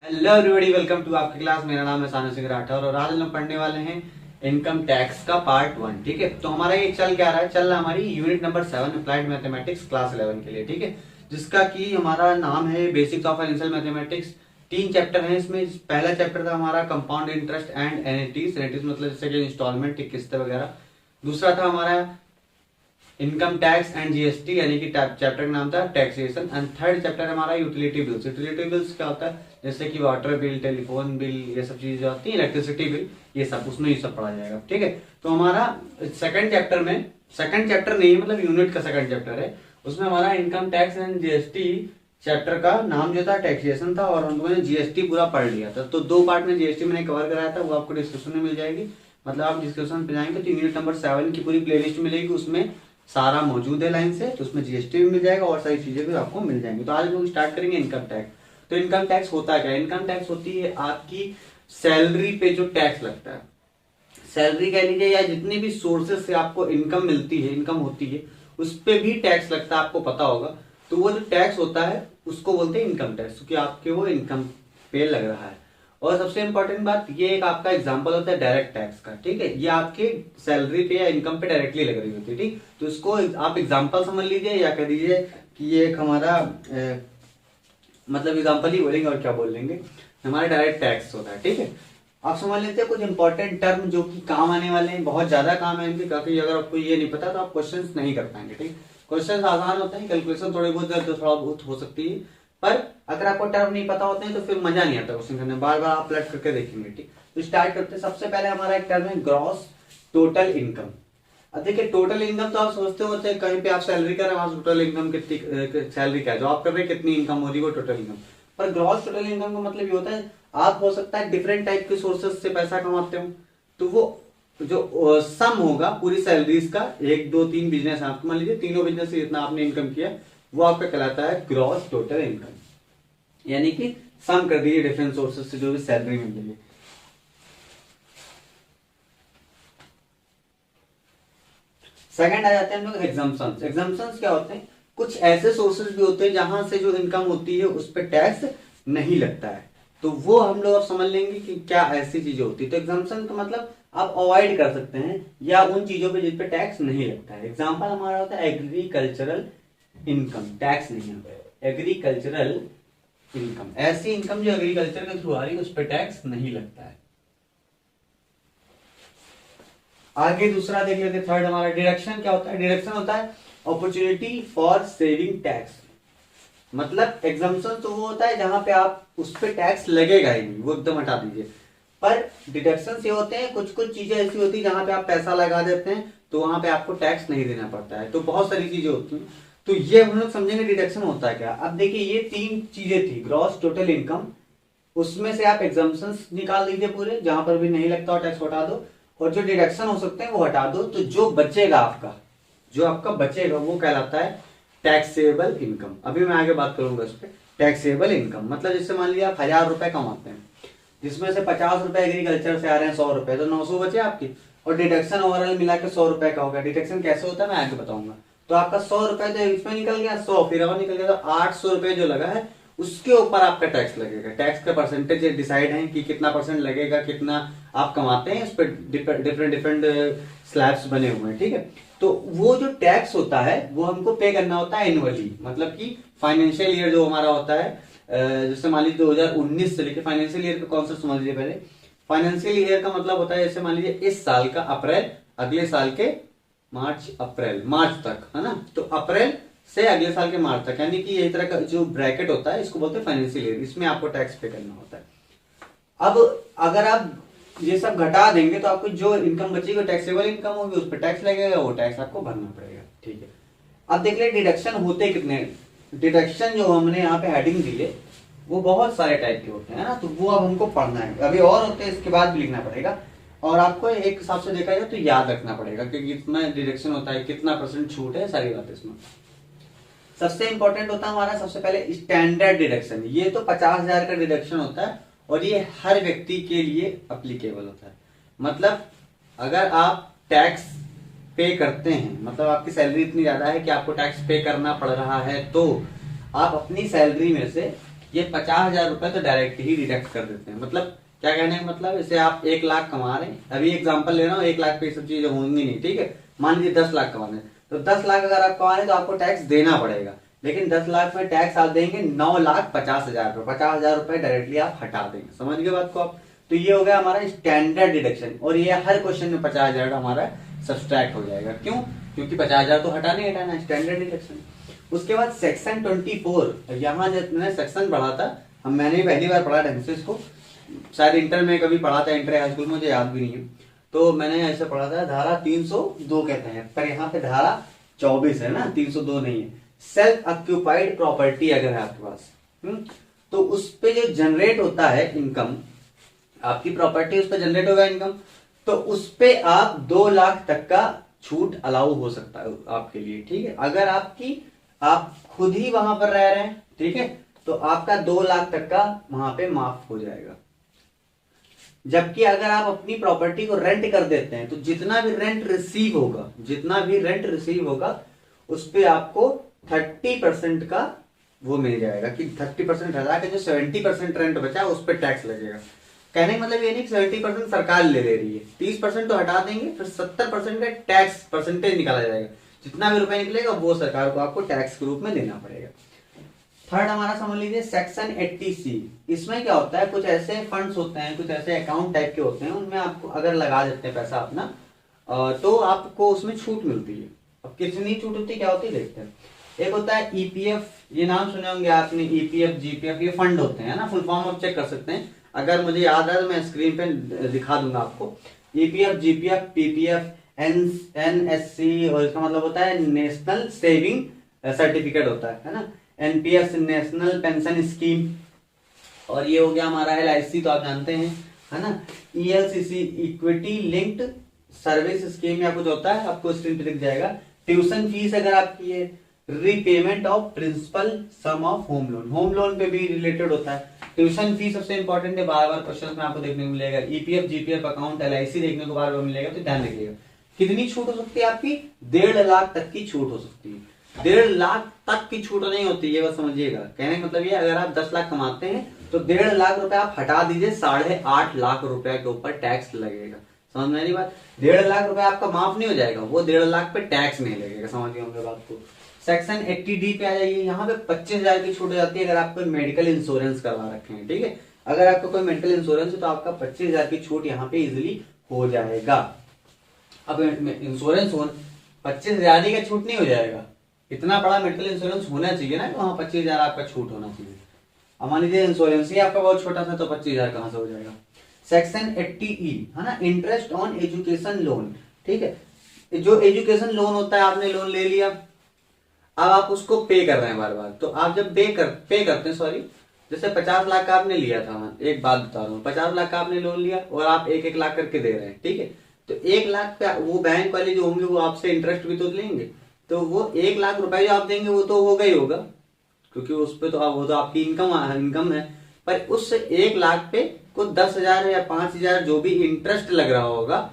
Hello everybody, welcome to आपकी class. मेरा नाम है सानू सिंह राठौर और आज हम पढ़ने वाले हैं इनकम टैक्स का पार्ट 1। ठीक है, तो हमारा ये चल क्या रहा है, चल रहा है हमारी unit number 7 applied mathematics class 11 के लिए। ठीक है, जिसका कि हमारा नाम है basics of financial mathematics. 3 chapter हैं इसमें। पहला चैप्टर था हमारा कंपाउंड इंटरेस्ट एंड एन्युटीज। एन्युटीज मतलब जैसे कि इंस्टॉलमेंट, किस्त वगैरह। दूसरा था हमारा इनकम टैक्स एंड जीएसटी, यानी कि चैप्टर का नाम था टैक्सेशन। एंड थर्ड चैप्टर हमारा यूटिलिटी बिल्स। यूटिलिटी बिल्स क्या होता है, जैसे कि वाटर बिल, टेलीफोन बिल, ये सब चीजें आती है, इलेक्ट्रिसिटी बिल, ये सब उसमें ये सब पढ़ा जाएगा। ठीक है, तो हमारा सेकंड चैप्टर में, सेकंड चैप्टर नहीं मतलब यूनिट का सेकंड चैप्टर है, उसमें हमारा income tax and GST chapter का नाम जो था टैक्सेशन था और हम लोगों ने जीएसटी पूरा पढ़ लिया था। तो 2 पार्ट में जीएसटी मैंने कवर कराया था, वो आपको डिस्क्रिप्शन में मिल जाएगी। मतलब आप डिस्क्रिप्शन पे जाएंगे तो यूनिट नंबर 7 की पूरी प्लेलिस्ट मिलेगी, उसमें सारा मौजूद है लाइन से। तो उसमें जीएसटी भी मिल जाएगा और सारी चीजें भी आपको मिल जाएंगी। तो आज हम लोग स्टार्ट करेंगे इनकम टैक्स। तो इनकम टैक्स होता क्या है? इनकम टैक्स होती है आपकी सैलरी पे जो टैक्स लगता है। सैलरी कह लीजिए या जितनी भी सोर्सेस से आपको इनकम मिलती है, इनकम होती है, उस पे भी टैक्स लगता है, आपको पता होगा। तो वो जो टैक्स होता है उसको बोलते हैं इनकम टैक्स, क्योंकि आपके वो इनकम पे लग रहा है। और सबसे इंपॉर्टेंट बात, ये एक आपका एग्जांपल होता है डायरेक्ट टैक्स का। ठीक है, ये आपके सैलरी पे या इनकम पे डायरेक्टली लग रही होती है। ठीक, तो इसको आप एग्जांपल समझ लीजिए या कह दीजिए कि ये एक हमारा मतलब एग्जांपल ही बोलेंगे और क्या बोल लेंगे, हमारा डायरेक्ट टैक्स होता है। ठीक है, आप समझ लेते हैं कुछ इंपॉर्टेंट टर्म जो कि काम आने वाले हैं, बहुत ज्यादा काम है इनके, क्योंकि अगर आपको ये नहीं पता तो आप क्वेश्चंस नहीं कर पाएंगे। ठीक, क्वेश्चंस आसान होते हैं, कैलकुलेशन थोड़ी बहुत थोड़ा बहुत हो सकती है, पर अगर आपको टर्म नहीं पता होते हैं तो फिर मजा नहीं आता क्वेश्चन करने, बार बार आप पलट करके देखेंगे। ठीक, तो स्टार्ट करते हैं। सबसे पहले हमारा एक टर्म है ग्रॉस टोटल इनकम। अब देखिए, टोटल इनकम तो आप सोचते होते हैं कहीं पे आप सैलरी कर रहे हैं, वहां टोटल इनकम कितनी, सैलरी क्या है जो आप कर रहे हैं, कितनी इनकम हो रही है, वो टोटल इनकम। पर ग्रॉस टोटल इनकम का मतलब ये होता है आप हो सकता है डिफरेंट टाइप के सोर्सेस से पैसा कमाते हो, तो वो जो सम होगा पूरी सैलरीज का, 1 2 3 बिजनेस आपको मान लीजिए, तीनों बिजनेस से जितना आपने इनकम किया वो आपका कहलाता है ग्रॉस टोटल इनकम। यानी कि सम कर दीजिए डिफरेंट सोर्सेस से जो भी सैलरी मिल रही है। सेकंड आ जाते हैं हम लोग एग्जाम्पशंस। एग्जाम्पशंस क्या होते हैं? कुछ ऐसे सोर्सेज भी होते हैं जहां से जो इनकम होती है उस पर टैक्स नहीं लगता है, तो वो हम लोग अब समझ लेंगे कि क्या ऐसी चीजें होती है। तो एग्जाम्पशन का मतलब आप अवॉइड कर सकते हैं या उन चीजों पे जिस पे टैक्स नहीं लगता है। एग्जाम्पल हमारा होता है एग्रीकल्चरल इनकम, टैक्स नहीं है। एग्रीकल्चरल इनकम, ऐसी इनकम जो एग्रीकल्चर के थ्रू आ रही है उस पर टैक्स नहीं लगता है। आगे दूसरा देख लेते, थर्ड हमारा डिडक्शन क्या होता है? डिडक्शन होता है अपॉर्चुनिटी फॉर सेविंग टैक्स। मतलब एग्जाम्पशन तो वो होता है जहां पे आप उस पर टैक्स लगेगा ही नहीं, वो एकदम हटा दीजिए। पर डिडक्शन से होते हैं कुछ कुछ चीजें ऐसी होती है जहां पे आप पैसा लगा देते हैं तो वहां पे आपको टैक्स नहीं देना पड़ता है। तो बहुत सारी चीजें होती हैं, तो ये हम लोग समझेंगे डिडक्शन होता है क्या। अब देखिए, ये 3 चीजें थी, ग्रॉस टोटल इनकम, उसमें से आप एग्जाम्पशंस निकाल दीजिए पूरे, जहां पर भी नहीं लगता और टैक्स हटा दो, और जो डिडक्शन हो सकते हैं वो हटा दो। तो जो बचेगा आपका, जो आपका बचेगा वो कहलाता है टैक्सेबल इनकम। अभी मैं आगे बात करूंगा इस पर। टैक्सेबल इनकम मतलब जैसे मान लीजिए आप 1000 रुपए कमाते हैं, जिसमें से 50 रुपए एग्रीकल्चर से आ रहे हैं, 100 रुपए, तो 900 बचे आपकी, और डिडक्शन ओवरऑल मिला के 100 रुपए का होगा। डिडक्शन कैसे होता है मैं आगे बताऊंगा। तो आपका 100 रुपए तो इसमें निकल गया, 100 फिर और निकल गया, तो 800 रुपए जो लगा है उसके ऊपर आपका टैक्स लगेगा। टैक्स का परसेंटेज डिसाइड है कि कितना परसेंट लगेगा, कितना आप कमाते हैं, इस पर डिफरेंट डिफरेंट स्लैब्स बने हुए हैं। ठीक है, तो वो जो टैक्स होता है वो हमको पे करना होता है एनुअली, मतलब कि फाइनेंशियल ईयर जो हमारा होता है, जैसे मान लीजिए 2019 से लेकर, फाइनेंशियल ईयर का कॉन्सेप्ट समझ लीजिए पहले। फाइनेंशियल ईयर का मतलब होता है जैसे मान लीजिए इस साल का अप्रैल, अगले साल के मार्च, अप्रैल मार्च तक, है ना। तो अप्रैल से अगले साल के मार्च तक, यानी कि यही तरह का जो ब्रैकेट होता है इसको बोलते हैं फाइनेंशियल ईयर, इसमें आपको टैक्स पे करना होता है। अब अगर आप ये सब घटा देंगे तो आपको जो इनकम बचेगी टैक्सेबल इनकम होगी, उस पर टैक्स लगेगा, वो टैक्स आपको भरना पड़ेगा। ठीक है, अब देख ले डिडक्शन होते कितने। डिडक्शन जो हमने यहाँ पे हेडिंग दी है वो बहुत सारे टाइप के होते हैं ना, तो वो अब हमको पढ़ना है। अभी और होते हैं, इसके बाद भी लिखना पड़ेगा, और आपको एक हिसाब से देखा जाए तो याद रखना पड़ेगा कि कितना डिडक्शन होता है, कितना परसेंट छूट है, सारी बातें इसमें। सबसे इंपॉर्टेंट होता है हमारा सबसे पहले स्टैंडर्ड डिडक्शन। ये तो 50,000 का डिडक्शन होता है और ये हर व्यक्ति के लिए अप्लीकेबल होता है। मतलब अगर आप टैक्स पे करते हैं, मतलब आपकी सैलरी इतनी ज्यादा है कि आपको टैक्स पे करना पड़ रहा है, तो आप अपनी सैलरी में से ये 50,000 रुपए तो डायरेक्ट ही डिडक्ट कर देते हैं। मतलब क्या कहने का मतलब, इसे आप 1 लाख कमा रहे हैं, अभी एग्जांपल ले रहा हूँ, 1 लाख पे सब चीजें होंगी नहीं, ठीक है। मान लीजिए 10 लाख कमा रहे हैं, तो 10 लाख अगर आप कमा रहे हैं तो आपको टैक्स देना पड़ेगा, लेकिन 10 लाख में टैक्स आप देंगे 9,50,000 रुपए, 50,000 रुपए डायरेक्टली आप हटा देंगे। समझ गए बात को आप। तो ये हो गया हमारा स्टैंडर्ड डिडक्शन, और ये हर क्वेश्चन में 50,000 हमारा सब्सट्रैक्ट हो जाएगा। क्यों? क्योंकि 50,000 तो हटाना ही हटाना, स्टैंडर्ड डिडक्शन। उसके बाद सेक्शन 24, यहाँ जब मैंने सेक्शन पढ़ा था, मैंने पहली बार पढ़ा ढंग से इसको, शायद इंटर में कभी पढ़ा था, इंटर हाई स्कूल में, मुझे याद भी नहीं है। तो मैंने ऐसे पढ़ा था, धारा 302 कहते हैं, पर यहाँ पे धारा 24 है ना, 302 नहीं है। सेल्फ ऑक्यूपाइड प्रॉपर्टी अगर है आपके पास, तो उस पे जो जनरेट होता है इनकम, आपकी प्रॉपर्टी उस पर जनरेट होगा इनकम, तो उस पे आप 2 लाख तक का छूट अलाउ हो सकता है आपके लिए, ठीक है। अगर आप खुद ही वहां पर रह रहे हैं, ठीक है, तो आपका 2 लाख तक का वहां पे माफ हो जाएगा। जबकि अगर आप अपनी प्रॉपर्टी को रेंट कर देते हैं, तो जितना भी रेंट रिसीव होगा उस पे आपको 30% का वो मिल जाएगा, कि 30% हटा के जो 70% रेंट बचा उस पर टैक्स लगेगा। कहने का मतलब ये नहीं कि 70% सरकार ले रही है, 30% तो हटा देंगे, फिर 70% का टैक्स परसेंटेज निकाला जाएगा, जितना भी रुपए निकलेगा वो सरकार को आपको टैक्स के रूप में देना पड़ेगा। थर्ड हमारा समझ लीजिए सेक्शन 80C। इसमें क्या होता है, कुछ ऐसे फंड्स होते हैं, कुछ ऐसे अकाउंट टाइप के होते हैं, उनमें आपको अगर लगा देते हैं पैसा अपना, तो आपको उसमें छूट मिलती है। अब कितनी छूट होती है, क्या होती है, देखते हैं। एक होता है ईपीएफ, ये नाम सुने होंगे आपने, ईपीएफ, जीपीएफ, ये फंड होते हैं ना, फुल फॉर्म आप चेक कर सकते हैं, अगर मुझे याद है तो मैं स्क्रीन पे दिखा दूंगा आपको। ईपीएफ, जीपीएफ, पीपीएफ, एनएससी, और इसका मतलब होता है नेशनल सेविंग सर्टिफिकेट होता है ना, एनपीएस, नेशनल पेंशन स्कीम, और ये हो गया हमारा एलआईसी, तो आप जानते हैं, है ना। ईएलसीसी, इक्विटी लिंक्ड सर्विस स्कीम या कुछ होता है, आपको स्क्रीन पे दिख जाएगा। ट्यूशन फीस अगर आपकी है, repayment of principal sum of home loan पे भी रिलेटेड होता है। ट्यूशन फीस सबसे इंपॉर्टेंट है, बार बार क्वेश्चन में आपको देखने को मिलेगा। ईपीएफ, जीपीएफ अकाउंट, एलआईसी देखने को बार बार मिलेगा, तो ध्यान रखिएगा। कितनी छूट हो सकती है आपकी, 1.5 लाख तक की छूट हो सकती है। 1.5 लाख तक की छूट नहीं होती, ये बस समझिएगा। कहने का मतलब ये, अगर आप 10 लाख कमाते हैं तो 1.5 लाख रुपए आप हटा दीजिए, 8.5 लाख रुपए के ऊपर टैक्स लगेगा। समझ में नहीं बात, 1.5 लाख रुपए आपका माफ नहीं हो जाएगा, वो 1.5 लाख पे टैक्स नहीं लगेगा। समझ गए होंगे बात को। सेक्शन 80D पे आ जाइए, यहाँ पे 25,000 की छूट हो जाती है अगर आप कोई मेडिकल इंश्योरेंस करवा रखे हैं, ठीक है। अगर आपका कोई मेडिकल इंश्योरेंस है तो आपका 25,000 की छूट यहाँ पे इजिली हो जाएगा। अब इंश्योरेंस हो 25,000 का छूट नहीं हो जाएगा, इतना बड़ा मेडिकल इंश्योरेंस होना चाहिए ना, वहां 25,000 आपका छूट होना चाहिए। अब मान लीजिए इंश्योरेंस ही आपका बहुत छोटा था, तो 25,000 कहां से हो जाएगा। सेक्शन 80E है ना, इंटरेस्ट ऑन एजुकेशन लोन, ठीक है। जो एजुकेशन लोन होता है, आपने लोन ले लिया, अब आप उसको पे कर रहे हैं बार बार, तो आप जब पे करते हैं, सॉरी, जैसे 50 लाख का आपने लिया था, एक बात बता रहा हूँ, 50 लाख का आपने लोन लिया और आप 1-1 लाख करके दे रहे हैं, ठीक है। तो 1 लाख पे वो बैंक वाले जो होंगे वो आपसे इंटरेस्ट भी तो लेंगे, तो वो 1 लाख रुपए जो आप देंगे वो तो होगा ही होगा, क्योंकि उस पे तो वो तो आपकी इनकम है। पर उस 1 लाख पे कुछ 10,000 या 5,000 जो भी इंटरेस्ट लग रहा होगा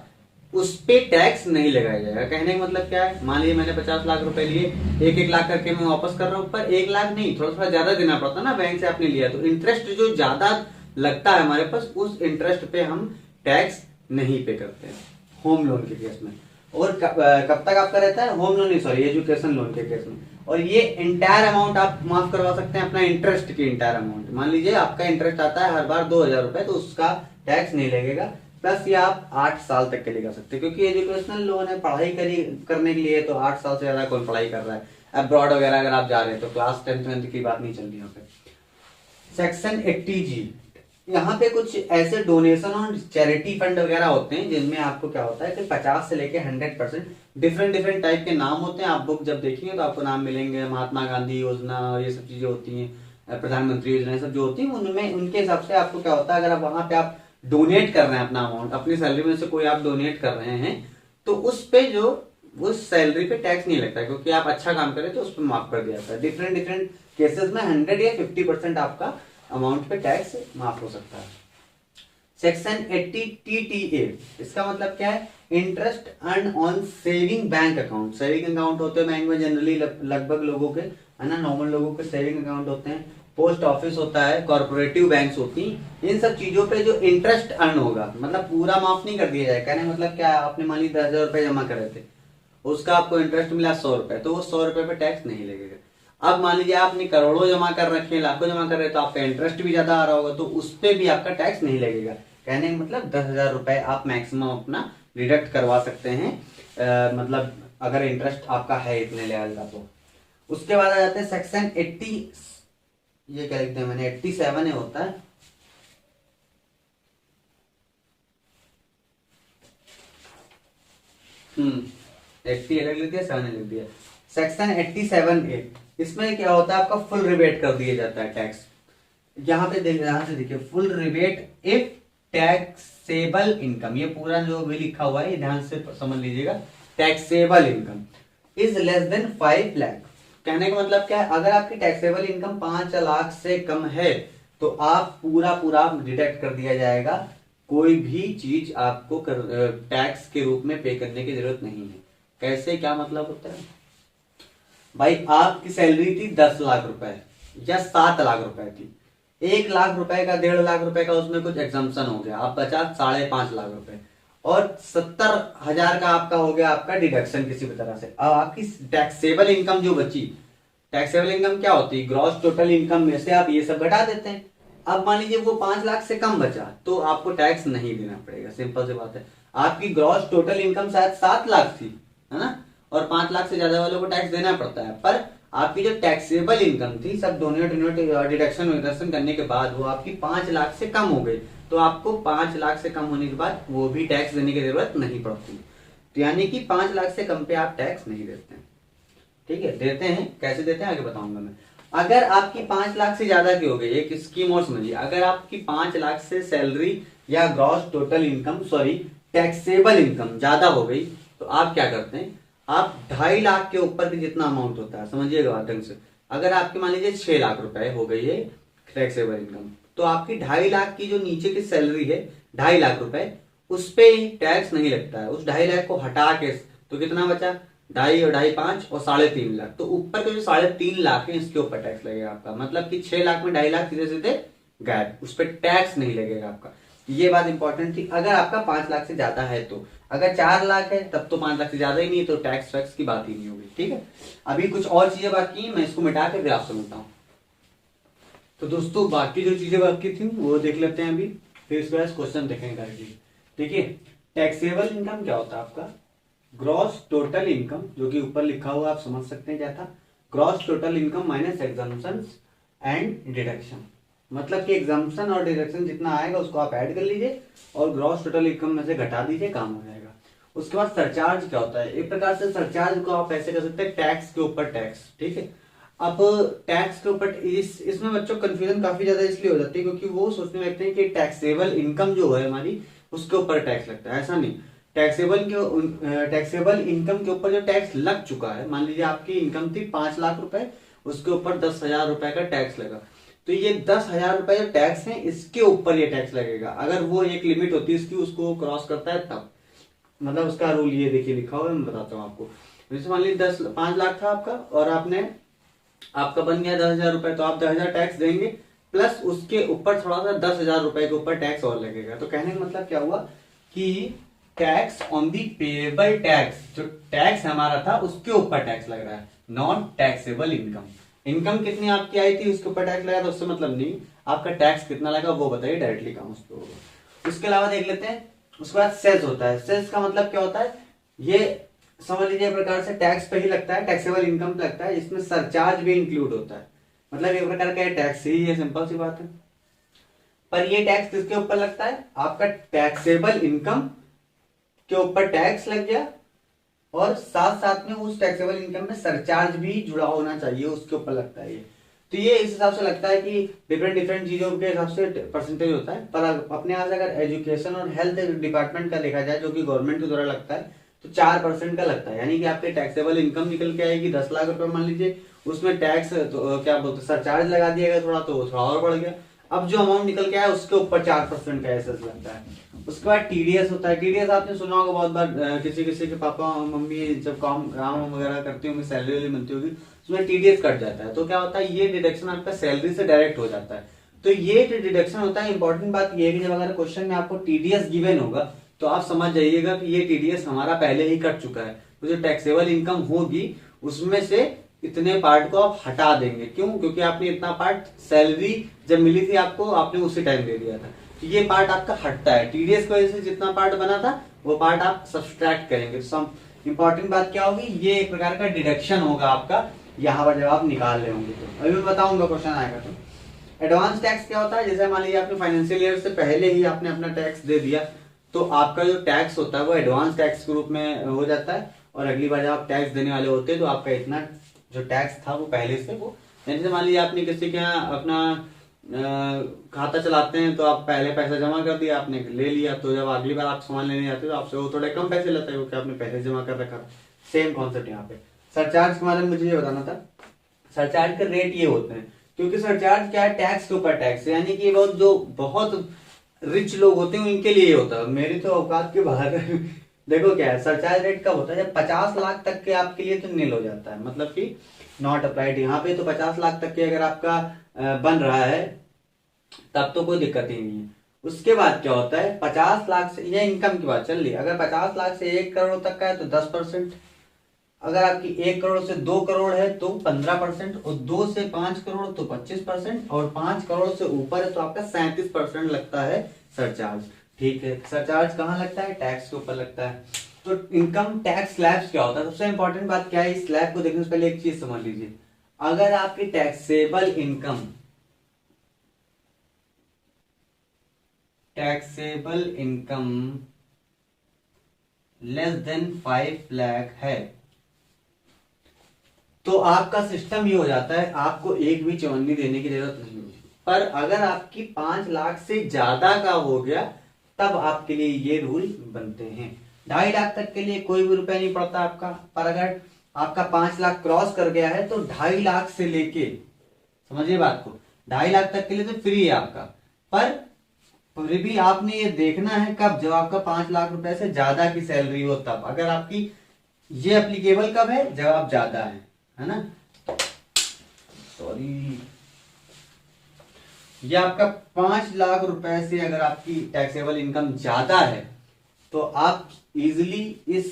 उस पे टैक्स नहीं लगाया जाएगा। कहने का मतलब क्या है, मान लीजिए मैंने 50 लाख रुपए लिए, 1-1 लाख करके मैं वापस कर रहा हूँ, पर 1 लाख नहीं, थोड़ा ज्यादा देना पड़ता ना बैंक से आपने लिया, तो इंटरेस्ट जो ज्यादा लगता है हमारे पास, उस इंटरेस्ट पे हम टैक्स नहीं पे करते हैं होम लोन के केस में। और कब तक आपका रहता है, होम लोन नहीं, सॉरी, एजुकेशन लोन के केस में। और ये इंटायर अमाउंट आप माफ करवा सकते हैं, अपना इंटरेस्ट की इंटायर अमाउंट। मान लीजिए आपका इंटरेस्ट आता है हर बार 2,000 रुपए, तो उसका टैक्स नहीं लगेगा, प्लस ये आप 8 साल तक के लिए कर सकते हैं, क्योंकि एजुकेशनल लोन है, पढ़ाई करने के लिए, तो 8 साल से ज्यादा कौन पढ़ाई कर रहा है। अब्रॉड वगैरह अगर आप जा रहे हैं तो क्लास 10th की बात नहीं चल रही यहाँ पे। सेक्शन 80G, यहाँ पे कुछ ऐसे डोनेशन और चैरिटी फंड वगैरह होते हैं जिनमें आपको क्या होता है कि 50 से लेके 100% डिफरेंट टाइप के नाम होते हैं। आप बुक जब देखेंगे तो आपको नाम मिलेंगे, महात्मा गांधी योजना, ये सब चीजें होती हैं, प्रधानमंत्री योजना, ये सब जो होती है, उनमें उनके हिसाब से आपको क्या होता है, अगर आप वहां पे आप डोनेट कर रहे हैं अपना अमाउंट, अपनी सैलरी में से कोई आप डोनेट कर रहे हैं, तो उस पे जो उस सैलरी पे टैक्स नहीं लगता, क्योंकि आप अच्छा काम करें तो उस पर माफ कर दिया जाता है। डिफरेंट केसेस में 100 या 50% आपका अमाउंट पे टैक्स माफ हो सकता है। सेक्शन 80TTA, इसका मतलब क्या है, interest earn on saving bank account. Saving account होते हैं बैंक में जनरली लगभग लोगों के, है ना, नॉर्मल लोगों के सेविंग अकाउंट होते हैं, पोस्ट ऑफिस होता है, कॉर्पोरेटिव बैंक्स होती, इन सब चीजों पे जो इंटरेस्ट अर्न होगा, मतलब पूरा माफ नहीं कर दिया जाए। कहने का मतलब क्या, आपने मान ली 10,000 रुपए जमा करे थे, उसका आपको इंटरेस्ट मिला 100 रुपए, तो वो 100 रुपए पे टैक्स नहीं लगेगा। अब मान लीजिए आपने करोड़ों जमा कर रखे हैं, लाखों जमा कर रहे हैं, तो आपका इंटरेस्ट भी ज्यादा आ रहा होगा, तो उस पर भी आपका टैक्स नहीं लगेगा। कहने का मतलब 10,000 रुपए आप मैक्सिमम अपना डिडक्ट करवा सकते हैं, मतलब अगर इंटरेस्ट आपका है इतने लेवल का। तो उसके बाद आ जाते हैं सेक्शन 80, ये क्या लिखते हैं मैंने, 87 है होता है, हम्म, 80 अलग लिख दिया, 7 लिख दिया। सेक्शन 87A, इसमें क्या होता है, आपका फुल रिबेट कर दिया जाता है टैक्स। यहाँ पे ध्यान से देखिए, full rebate if taxable income, ये पूरा जो भी लिखा हुआ है ये ध्यान से समझ लीजिएगा। Taxable income is less than 5 lakh. कहने का मतलब क्या है, अगर आपकी टैक्सेबल इनकम 5 लाख से कम है तो आप पूरा डिडक्ट कर दिया जाएगा, कोई भी चीज आपको टैक्स के रूप में पे करने की जरूरत नहीं है। कैसे, क्या मतलब होता है भाई, आपकी सैलरी थी 10 लाख रुपए या 7 लाख रुपए थी, 1 लाख रुपए का, 1.5 लाख रुपए का उसमें कुछ एग्जाम्पशन हो गया, आप बचा 5.5 लाख रुपए, और 70,000 का आपका हो गया आपका डिडक्शन किसी भी तरह से। अब आपकी टैक्सेबल इनकम जो बची, टैक्सेबल इनकम क्या होती है, ग्रॉस टोटल इनकम में से आप ये सब घटा देते हैं। अब मान लीजिए वो 5 लाख से कम बचा तो आपको टैक्स नहीं देना पड़ेगा, सिंपल सी बात है। आपकी ग्रॉस टोटल इनकम शायद 7 लाख थी, है ना, और 5 लाख से ज्यादा वालों को टैक्स देना पड़ता है, पर आपकी जो टैक्सेबल इनकम थी सब दोनों डिडक्शन विडक्शन करने के बाद वो आपकी 5 लाख से कम हो गई, तो आपको 5 लाख से कम होने के बाद वो भी टैक्स देने की जरूरत नहीं पड़ती। तो यानी कि 5 लाख से कम पे आप टैक्स नहीं देते हैं, ठीक है। देते हैं, कैसे देते हैं आगे बताऊंगा मैं। अगर आपकी 5 लाख से ज्यादा की हो गई, एक स्कीम और समझिए, अगर आपकी 5 लाख से सैलरी या gross total income, sorry taxable income ज्यादा हो गई, तो आप क्या करते हैं, आप 2.5 लाख के ऊपर भी जितना अमाउंट होता है, समझिएगा बात ढंग से, अगर आपकी मान लीजिए 6 लाख रुपए हो गई है टैक्सेबल इनकम, तो आपकी 2.5 लाख की जो नीचे की सैलरी है 2.5 लाख रुपए, उस पे टैक्स नहीं लगता है। उस 2.5 लाख को हटा के तो कितना बचा, 2.5 और 2.5 5 और 3.5 लाख, तो ऊपर के जो 3.5 लाख है इसके ऊपर टैक्स लगेगा आपका। मतलब कि 6 लाख में 2.5 लाख सीधे सीधे गायब, उस पर टैक्स नहीं लगेगा आपका। ये बात इंपॉर्टेंट थी। अगर आपका 5 लाख से ज्यादा है तो, अगर 4 लाख है तब तो 5 लाख से ज्यादा ही नहीं है, तो टैक्स वैक्स की बात ही नहीं होगी, ठीक है। अभी कुछ और चीजें बाकी है, मैं इसको मिटा के फिर आपसे मिलता हूँ। तो दोस्तों बाकी जो चीजें बाकी थी वो देख लेते हैं अभी, फिर इसके बाद क्वेश्चन देखेंगे डायरेक्टली। देखिए टैक्सेबल इनकम क्या होता है आपका, ग्रॉस टोटल इनकम, जो कि ऊपर लिखा हुआ आप समझ सकते हैं क्या था, gross total income minus exemptions and deduction. मतलब कि एग्जाम्पशन और डिडक्शन जितना आएगा उसको आप ऐड कर लीजिए और ग्रॉस टोटल इनकम में से घटा दीजिए, काम हो जाएगा। उसके बाद सरचार्ज क्या होता है, एक प्रकार से सरचार्ज को आप ऐसे कर सकते हैं, टैक्स के ऊपर टैक्स, ठीक है। अब टैक्स के ऊपर इसमें बच्चों कंफ्यूजन काफी ज्यादा इसलिए हो जाती है क्योंकि वो सोचने लगते हैं कि टैक्सेबल इनकम जो है हमारी उसके ऊपर टैक्स लगता है। ऐसा नहीं, टैक्सेबल इनकम के ऊपर जो टैक्स लग चुका है, मान लीजिए आपकी इनकम थी 5 लाख रुपए, उसके ऊपर 10,000 रुपए का टैक्स लगा, तो ये 10,000 रुपए जो टैक्स है इसके ऊपर ये टैक्स लगेगा। अगर वो एक लिमिट होती है इसकी, उसको क्रॉस करता है तब, मतलब उसका रूल ये देखिए लिखा हुआ है, मैं बताता हूँ आपको। जैसे मान लीजिए 5 लाख था आपका और आपका बन गया 10,000 रुपए, तो आप 10,000 टैक्स देंगे, प्लस उसके ऊपर थोड़ा सा 10,000 रुपए के ऊपर टैक्स और लगेगा। तो कहने का मतलब क्या हुआ कि tax on the payable tax, जो टैक्स हमारा था उसके ऊपर टैक्स लग रहा है, नॉन टैक्सेबल इनकम। इनकम कितनी आपकी आई थी उसके ऊपर टैक्स लगा, तो उससे मतलब नहीं, आपका टैक्स कितना लगा वो बताइए, डायरेक्टली काम उस पर होगा। उसके अलावा देख लेते हैं, उसके बाद सेस होता है। सेस का मतलब क्या होता है, ये समझ लीजिए प्रकार से टैक्स पे ही लगता है, टैक्सेबल इनकम पे लगता है, इसमें सरचार्ज भी इंक्लूड होता है, मतलब एक प्रकार का टैक्स ही है, सिंपल सी बात है। पर ये टैक्स किसके ऊपर लगता है, आपका टैक्सेबल इनकम के ऊपर टैक्स लग गया और साथ साथ में उस टैक्सेबल इनकम में सरचार्ज भी जुड़ा होना चाहिए, उसके ऊपर लगता है ये। तो ये इस हिसाब से लगता है कि डिफरेंट चीजों के हिसाब से परसेंटेज होता है। पर अपने यहाँ से अगर एजुकेशन और हेल्थ डिपार्टमेंट का देखा जाए, जो कि गवर्नमेंट के द्वारा लगता है, तो 4% का लगता है। यानी कि आपके टैक्सेबल इनकम निकल के आएगी 10 लाख रुपए मान लीजिए, उसमें टैक्स तो क्या बोलते हैं सरचार्ज लगा दिया गया थोड़ा, तो थोड़ा और बढ़ गया। अब जो अमाउंट निकल के आया उसके ऊपर 4% का एसेस लगता है। उसके बाद टीडीएस होता है। टीडीएस आपने सुना होगा बहुत बार, किसी किसी के पापा मम्मी जब काम काम वगैरह करती होंगी, सैलरी मिलती होगी, उसमें टीडीएस कट जाता है। तो क्या होता है, ये डिडक्शन आपका सैलरी से डायरेक्ट हो जाता है। तो ये जो डिडक्शन होता है, इंपॉर्टेंट बात ये है कि जब अगर क्वेश्चन में आपको टीडीएस गिवन होगा तो आप समझ जाइएगा कि ये टीडीएस हमारा पहले ही कट चुका है। तो जो टैक्सेबल इनकम होगी उसमें से इतने पार्ट को आप हटा देंगे। क्यों? क्योंकि आपने इतना पार्ट सैलरी जब मिली थी आपको, आपने उसी टाइम दे दिया था। तो ये पार्ट आपका हटता है। टीडीएस की वजह से जितना पार्ट बना था वो पार्ट आप सब्सट्रैक्ट करेंगे। इंपॉर्टेंट बात क्या होगी, ये एक प्रकार का डिडक्शन होगा आपका यहाँ पर जब आप निकाल रहे होंगे। तो अभी मैं बताऊंगा, क्वेश्चन आएगा। तो एडवांस टैक्स क्या होता है, जैसे मान लीजिए आपने फाइनेंशियल ईयर से पहले ही आपने अपना टैक्स दे दिया, तो आपका जो टैक्स होता है वो एडवांस टैक्स के रूप में हो जाता है। और अगली बार जब आप टैक्स देने वाले होते हैं तो आपका इतना जो टैक्स था वो पहले से वो, जैसे मान लीजिए आपने किसी के यहाँ अपना खाता चलाते हैं तो आप पहले पैसा जमा कर दिया, आपने ले लिया, तो जब अगली बार आप सामान लेने जाते हो तो आपसे वो थोड़े कम पैसे लेता है क्योंकि आपने पहले जमा कर रखा था। सेम कॉन्सेप्ट यहाँ पे सरचार्ज के बारे में मुझे ये बताना था। सरचार्ज के रेट ये होते हैं, क्योंकि सरचार्ज क्या है, टैक्स के ऊपर टैक्स, यानी कि वो जो बहुत रिच लोग होते हैं उनके लिए होता है। मेरी तो औकात के बाहर है। देखो क्या है, सरचार्ज रेट कब होता है, जब 50 लाख तक के आपके लिए तो नील हो जाता है, मतलब कि नॉट अप्लाइड। यहाँ पे तो 50 लाख तक के अगर आपका बन रहा है तब तो कोई दिक्कत ही नहीं है। उसके बाद क्या होता है, 50 लाख से, ये इनकम की बात चल रही है, अगर 50 लाख से 1 करोड़ तक का है तो 10%, अगर आपकी 1 करोड़ से 2 करोड़ है तो 15%, और 2 से 5 करोड़ तो 25%, और 5 करोड़ से ऊपर है तो आपका 37% लगता है सरचार्ज। ठीक है, सरचार्ज कहाँ लगता है, टैक्स के ऊपर लगता है। तो इनकम टैक्स स्लैब्स क्या होता है, सबसे इंपॉर्टेंट बात क्या है, इस स्लैब को देखने से पहले एक चीज समझ लीजिए। अगर आपकी taxable income less than 5 lakh है तो आपका सिस्टम ये हो जाता है, आपको एक भी चवन्नी देने की जरूरत नहीं है। पर अगर आपकी 5 लाख से ज्यादा का हो गया तब आपके लिए ये रूल बनते हैं। 2.5 लाख तक के लिए कोई भी रुपया नहीं पड़ता आपका, पर अगर आपका 5 लाख क्रॉस कर गया है तो 2.5 लाख से लेके, समझिए बात को, 2.5 लाख तक के लिए तो फ्री है आपका। पर फिर भी आपने ये देखना है कब, जब आपका 5 लाख रुपए से ज्यादा की सैलरी हो तब। अगर आपकी ये एप्लीकेबल कब है, जब आप ज्यादा है ना, सॉरी, ये आपका 5 लाख रुपए से अगर आपकी टैक्सेबल इनकम ज्यादा है तो आप इजिली इस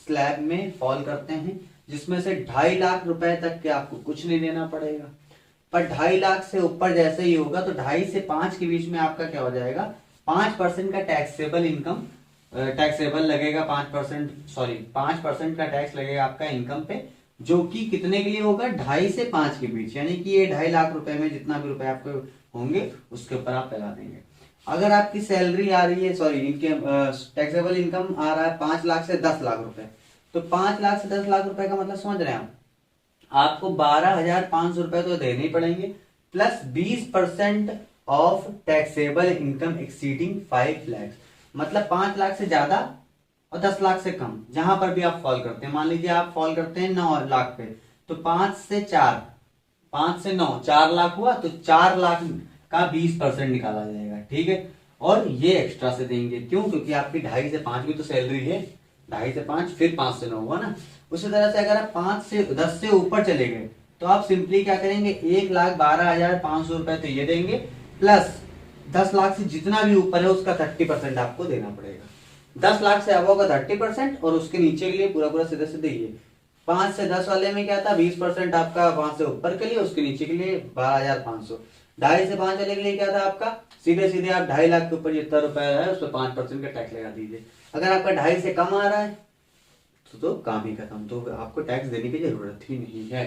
स्लैब में फॉल करते हैं, जिसमें से 2.5 लाख रुपए तक के आपको कुछ नहीं देना पड़ेगा। पर 2.5 लाख से ऊपर जैसे ही होगा तो 2.5 से 5 के बीच में आपका क्या हो जाएगा, 5% का टैक्सेबल इनकम टैक्सेबल लगेगा, 5% का टैक्स लगेगा आपका इनकम पे, जो कि कितने के लिए होगा, 2.5 से 5 के बीच, यानी कि ये 2.5 लाख रुपए में जितना भी रुपए आपको होंगे उसके ऊपर आप लगा देंगे। अगर आपकी सैलरी आ रही है, टैक्सेबल इनकम आ रहा है 5 लाख से 10 लाख रुपए, तो 5 लाख से 10 लाख रुपए का मतलब समझ रहे हैं आप, आपको 12,500 रुपए तो देने ही पड़ेंगे, plus 20% of taxable income exceeding 5 lakh, मतलब 5 लाख से ज्यादा और 10 लाख से कम, जहां पर भी आप फॉल करते हैं। मान लीजिए आप फॉल करते हैं 9 लाख पे, तो 5 से 9 4 लाख हुआ, तो 4 लाख का 20% निकाला जाएगा। ठीक है, और ये एक्स्ट्रा से देंगे, क्यों, क्योंकि आपकी 2.5 से 5 भी तो सैलरी है, 2.5 से 5 फिर 5 से 9 हुआ ना। उसी तरह से अगर आप 5 से 10 से ऊपर चले गए तो आप सिंपली क्या करेंगे, 1,12,500 रुपए तो ये देंगे, प्लस 10 लाख से जितना भी ऊपर है उसका 30% आपको देना पड़ेगा। 10 लाख से अबव का 30% और उसके नीचे के लिए पूरा सीधे सीधे ये 5 से 10 वाले में क्या था, 20% आपका 5 से ऊपर के लिए, उसके नीचे के लिए 12,500। 2.5 से 5 वाले के लिए क्या था आपका, सीधे सीधे आप 2.5 लाख के ऊपर जितना रुपया है उस पर 5% का टैक्स लगा दीजिए। अगर आपका 2.5 से कम आ रहा है तो काम ही खत्म, तो आपको टैक्स देने की जरूरत ही नहीं है।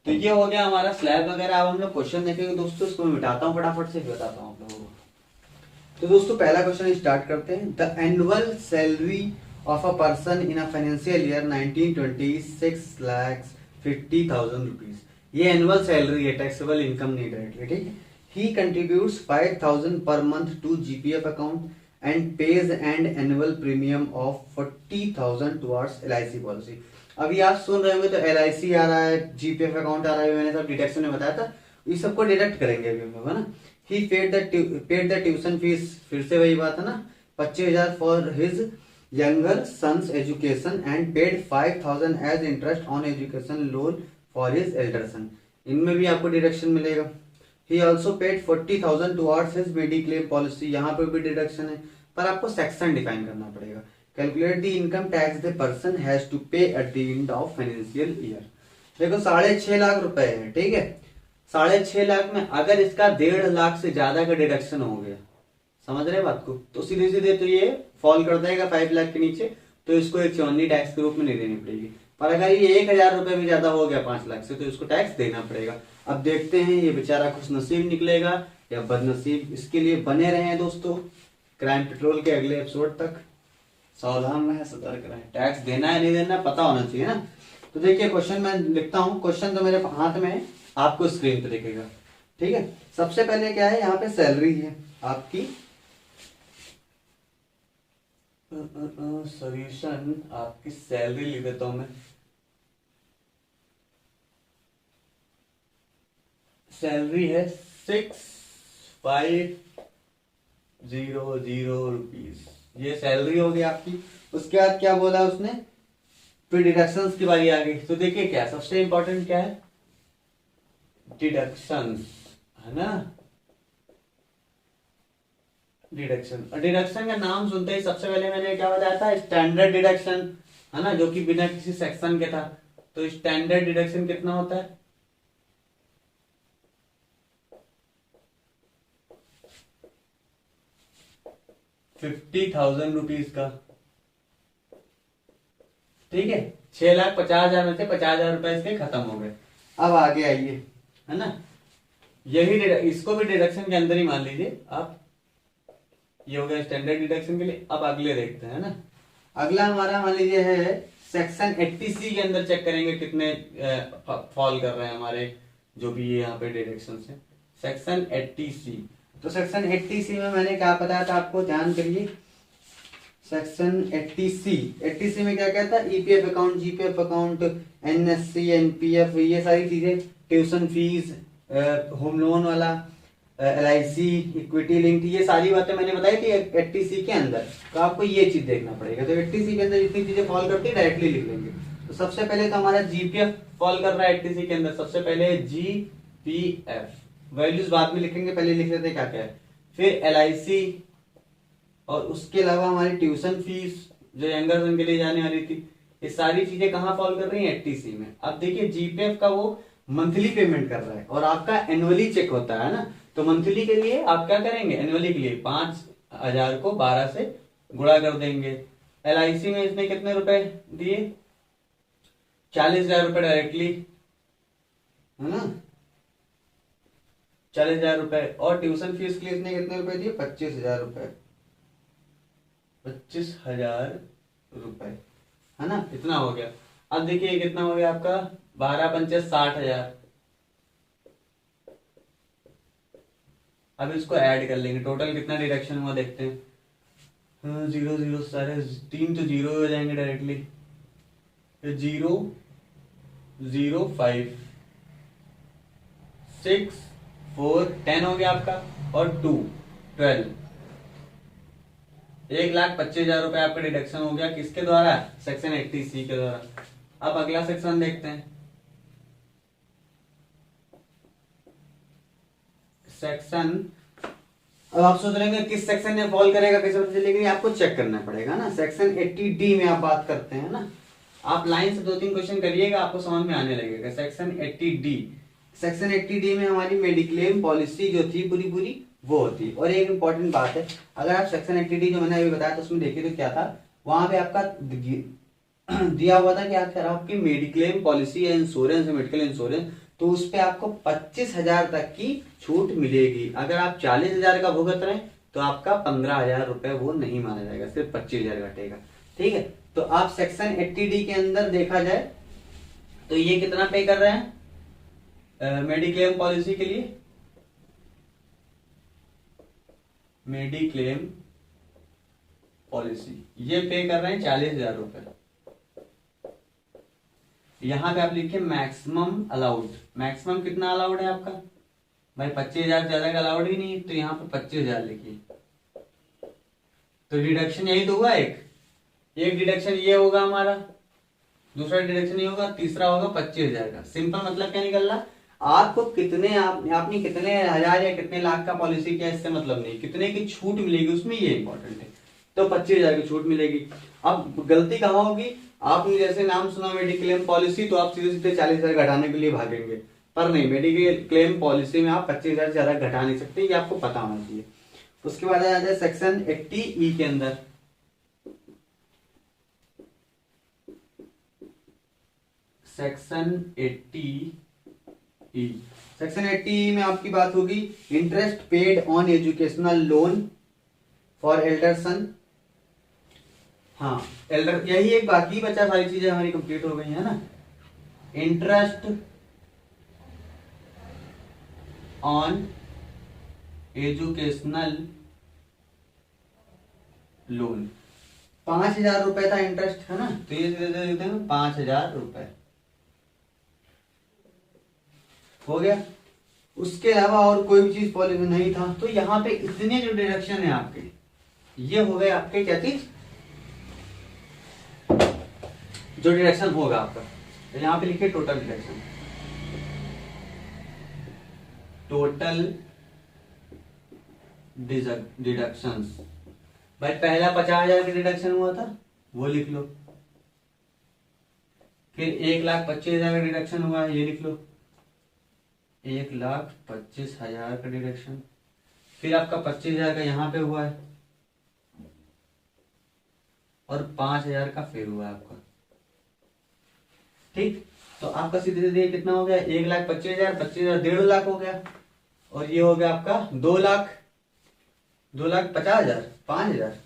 तो ये हो गया हमारा स्लैब वगैरह। अब हम लोग क्वेश्चन देखेंगे दोस्तों, इसको मैं मिटाता हूँ फटाफट से, बताता हूँ आप लोगों को। तो दोस्तों पहला क्वेश्चन स्टार्ट करते हैं। The annual salary of a person in a financial year 1920 6,50,000 rupees. ये एनुअल सैलरी है, टैक्सेबल इनकम नहीं डायरेक्टली, ठीक है। He contributes 5,000 per month to GPF account and pays and annual premium of 40,000 towards LIC policy. अभी आप सुन रहे होंगे तो एलआईसी आ रहा है, जीपीएफ अकाउंट आ रहा है, मैंने सब डिडक्शन में बताया था, ये सबको डिडक्ट करेंगे अभी हम लोग, है ना। He paid the tuition fees, फिर से वही बात है ना, 25,000 for his younger son's education and paid 5,000 as interest on education loan for his elder son. इनमें भी आपको डिडक्शन मिलेगा। He also paid 40,000 towards his mediclaim policy, यहाँ पे भी डिडक्शन है, पर आपको सेक्शन डिफाइन करना पड़ेगा। Calculate the income tax the person has to pay at the end of financial year. देखो 6.5 लाख रुपए है, ठीक है। 6.5 लाख में अगर इसका 1.5 लाख से ज्यादा का डिडक्शन हो गया, समझ रहे बात को, तो सीधे सीधे तो ये फॉल कर देगा 5 लाख के नीचे, तो इसको एक चौनी टैक्स के रूप में नहीं देनी पड़ेगी। पर अगर ये 1,000 रुपए भी ज्यादा हो गया 5 लाख से, तो इसको टैक्स देना पड़ेगा। अब देखते हैं ये बेचारा खुश नसीब निकलेगा या बदनसीब। इसके लिए बने रहे दोस्तों क्राइम पेट्रोल के अगले एपिसोड तक। सावधान रहें, सतर्क रहें, टैक्स देना है नहीं देना पता होना चाहिए ना। तो देखिए क्वेश्चन मैं लिखता हूँ, क्वेश्चन तो मेरे हाथ में है, आपको स्क्रीन पे दिखेगा, ठीक है। सबसे पहले क्या है, यहाँ पे सैलरी है आपकी, सॉल्यूशन आपकी सैलरी लिख देता हूं मैं। सैलरी है 6,500 रुपीज, ये सैलरी हो गई आपकी। उसके बाद क्या बोला उसने, फिर डिडक्शंस की बारी आ गई। तो देखिए क्या सबसे इंपॉर्टेंट क्या है, डिडक्शंस, है ना। डिडक्शन, और डिडक्शन का नाम सुनते ही सबसे पहले मैंने क्या बताया था, स्टैंडर्ड डिडक्शन, है ना, जो कि बिना किसी सेक्शन के था। तो स्टैंडर्ड डिडक्शन कितना होता है, 50,000 रुपीज का, ठीक है। 6,50,000 में से 50,000 रुपए इसके खत्म हो गए। अब आगे आइए, है ना, यही इसको भी डिडक्शन के अंदर ही मान लीजिए आप, ये हो गया स्टैंडर्ड डिडक्शन के लिए। अब अगले देखते हैं ना, अगला हमारा मान लीजिए है सेक्शन 80C के अंदर चेक करेंगे कितने फॉल कर रहे हैं हमारे जो भी ये यहाँ पे डिडक्शन है। सेक्शन 80C, तो सेक्शन 80C में मैंने क्या बताया था आपको, ध्यान करिए। सेक्शन 80C में क्या कहता है, EPF account, GPF account, NSC, NPF, ये सारी चीजें, ट्यूशन फीस, होम लोन वाला, एलआईसी, इक्विटी लिंक्ड, ये सारी बातें मैंने बताई थी 80C के अंदर। तो आपको ये चीज देखना पड़ेगा। तो 80C के अंदर जितनी चीजें फॉल करती है डायरेक्टली लिख लेंगे। तो सबसे पहले तो हमारा जीपीएफ फॉल कर रहा है 80C के अंदर। सबसे पहले जीपीएफ, वैल्यूज बाद में लिखेंगे, पहले लिख लेते हैं क्या क्या है। फिर एलआईसी, और उसके अलावा हमारी ट्यूशन फीस जो यंगर सन के लिए जाने वाली थी, ये सारी चीजें कहाँ फॉल कर रही हैं, 80C में। अब देखिए जीपीएफ का वो मंथली पेमेंट कर रहा है और आपका एनुअली चेक होता है ना, तो मंथली के लिए आप क्या करेंगे, एनुअली के लिए 5,000 को 12 से गुणा कर देंगे। एलआईसी में इसने कितने रुपए दिए, 40,000 रुपए डायरेक्टली, है ना, 40,000 रुपए। और ट्यूशन फीस के लिए इसने कितने रुपए दिए, 25,000 रुपए, 25,000 रुपए, है ना, इतना हो गया। अब देखिए कितना हो गया आपका, 12 पंचे 60,000। अब इसको ऐड कर लेंगे, टोटल कितना डिडक्शन हुआ देखते हैं। 0 0 सारे 3 तो 0 हो जाएंगे डायरेक्टली, 0 0 5 6 4 10 हो गया आपका, और 2 12, 1,25,000 रुपए आपका डिडक्शन हो गया। किसके द्वारा, सेक्शन 80C के द्वारा। अब अगला सेक्शन देखते हैं, सेक्शन, अब आप सोच रहे हैं किस सेक्शन में फॉल करेगा, कैसे पता चलेगा, आपको चेक करना पड़ेगा ना। सेक्शन 80D में आप बात करते हैं ना, आप लाइन से 2-3 क्वेश्चन करिएगा, आपको समझ में आने लगेगा। सेक्शन 80D, सेक्शन 80D में हमारी मेडिक्लेम पॉलिसी जो थी पूरी पूरी वो होती। और एक इंपॉर्टेंट बात है, अगर आप सेक्शन 80D जो मैंने अभी बताया था उसमें देखिए तो क्या था, वहां पे आपका दिया हुआ था कि आपकी मेडिक्लेम पॉलिसी या इंश्योरेंस है, मेडिकल इंश्योरेंस, तो उस पे आपको 25,000 तक की छूट मिलेगी। अगर आप 40,000 का भुगत रहे हैं तो आपका 15,000 रुपए वो नहीं माना जाएगा, सिर्फ 25,000 घटेगा, ठीक है। तो आप सेक्शन 80D के अंदर देखा जाए तो ये कितना पे कर रहे हैं मेडिक्लेम पॉलिसी के लिए, मेडिक्लेम पॉलिसी ये पे कर रहे हैं 40,000 रुपए। यहां पे आप लिखिए मैक्सिमम अलाउड, मैक्सिमम कितना अलाउड है आपका भाई, 25,000 ज्यादा का अलाउड ही नहीं, तो यहाँ पे 25,000 लिखिए। तो डिडक्शन यही तो हुआ, एक डिडक्शन ये होगा हमारा, दूसरा डिडक्शन ये होगा, तीसरा होगा 25,000 का। सिंपल मतलब क्या निकल रहा, आपको कितने आपने कितने हजार या कितने लाख का पॉलिसी किया इससे मतलब नहीं, कितने की छूट मिलेगी उसमें ये इंपॉर्टेंट है। तो 25,000 की छूट मिलेगी। अब गलती कहाँ होगी, आपने जैसे नाम सुना मेडिक्लेम पॉलिसी, तो आप सीधे सीधे 40,000 घटाने के लिए भागेंगे, पर नहीं, मेडिकल क्लेम पॉलिसी में आप 25,000 से ज्यादा घटा नहीं सकते, ये आपको पता होना चाहिए। उसके बाद आ जाता है सेक्शन 80E के अंदर। सेक्शन 80E, सेक्शन 80E में आपकी बात होगी interest paid on educational loan for elder son. हाँ, एल्डर, यही एक बाकी बचा, सारी चीजें हमारी कंप्लीट हो गई है ना। इंटरेस्ट ऑन एजुकेशनल लोन, 5,000 रुपए था इंटरेस्ट, है ना, तो ये दे देते हैं 5,000 रुपए, हो गया। उसके अलावा और कोई भी चीज पॉलिसी नहीं था, तो यहाँ पे इतने जो डिडक्शन है आपके, ये हो गए आपके क्या चीज, जो डिडक्शन होगा आपका। तो यहाँ पे लिखिए टोटल डिडक्शन, टोटल डिडक्शंस। भाई पहला 50,000 का डिडक्शन हुआ था वो लिख लो, फिर 1,25,000 का डिडक्शन हुआ है ये लिख लो, 1,25,000 का डिडक्शन, फिर आपका 25,000 का यहाँ पे हुआ है, और 5,000 का फिर हुआ है आपका, ठीक। तो आपका सीधे सीधे कितना हो गया, 1,25,000, 25,000 1.5 लाख हो गया, और ये हो गया आपका 2 लाख, 2,50,000, 5,000,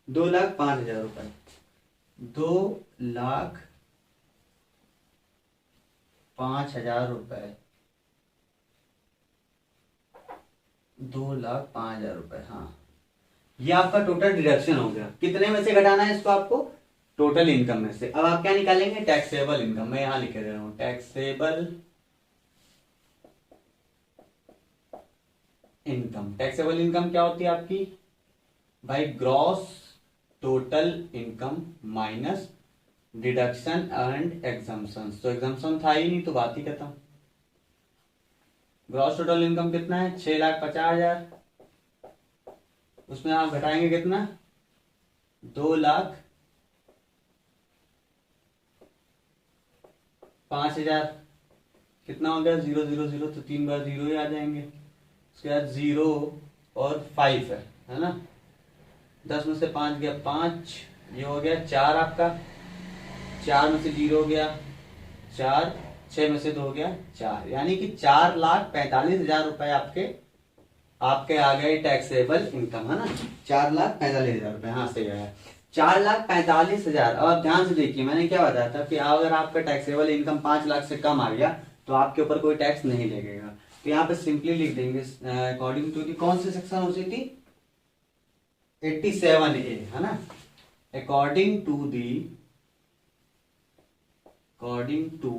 2,05,000 रुपए, 2,05,000 रुपए, 2,05,000 रुपए, हाँ। ये आपका टोटल डिडक्शन हो गया। कितने में से घटाना है इसको आपको, टोटल इनकम में से। अब आप क्या निकालेंगे, टैक्सेबल इनकम, मैं यहां लिख रहा हूं टैक्सेबल इनकम। टैक्सेबल इनकम क्या होती है आपकी भाई, gross total income minus deduction and exemption. तो एग्जम्पशन था ही नहीं तो बात ही खत्म। ग्रॉस टोटल इनकम कितना है, 6,50,000, उसमें आप घटाएंगे कितना, 2,05,000, कितना हो गया, 0,0,0, तो 3 बार 0 ही आ जाएंगे। उसके बाद 0 और 5 है ना, 10 में से 5 गया 5, ये हो गया 4 आपका, 4 में से 0 हो गया 4, 6 में से 2 हो गया 4, यानी कि 4,45,000 रुपए आपके आ गए टैक्सेबल इनकम, है ना, 4,45,000 रुपए, हाँ सही है, 4,45,000। अब आप ध्यान से देखिए, मैंने क्या बताया था कि अगर आपका टैक्सेबल इनकम 5 लाख से कम आ गया तो आपके ऊपर कोई टैक्स नहीं लगेगा। तो यहाँ पे सिंपली लिख देंगे अकॉर्डिंग टू दी, कौन सी सेक्शन होती थी, 87A, है ना, according to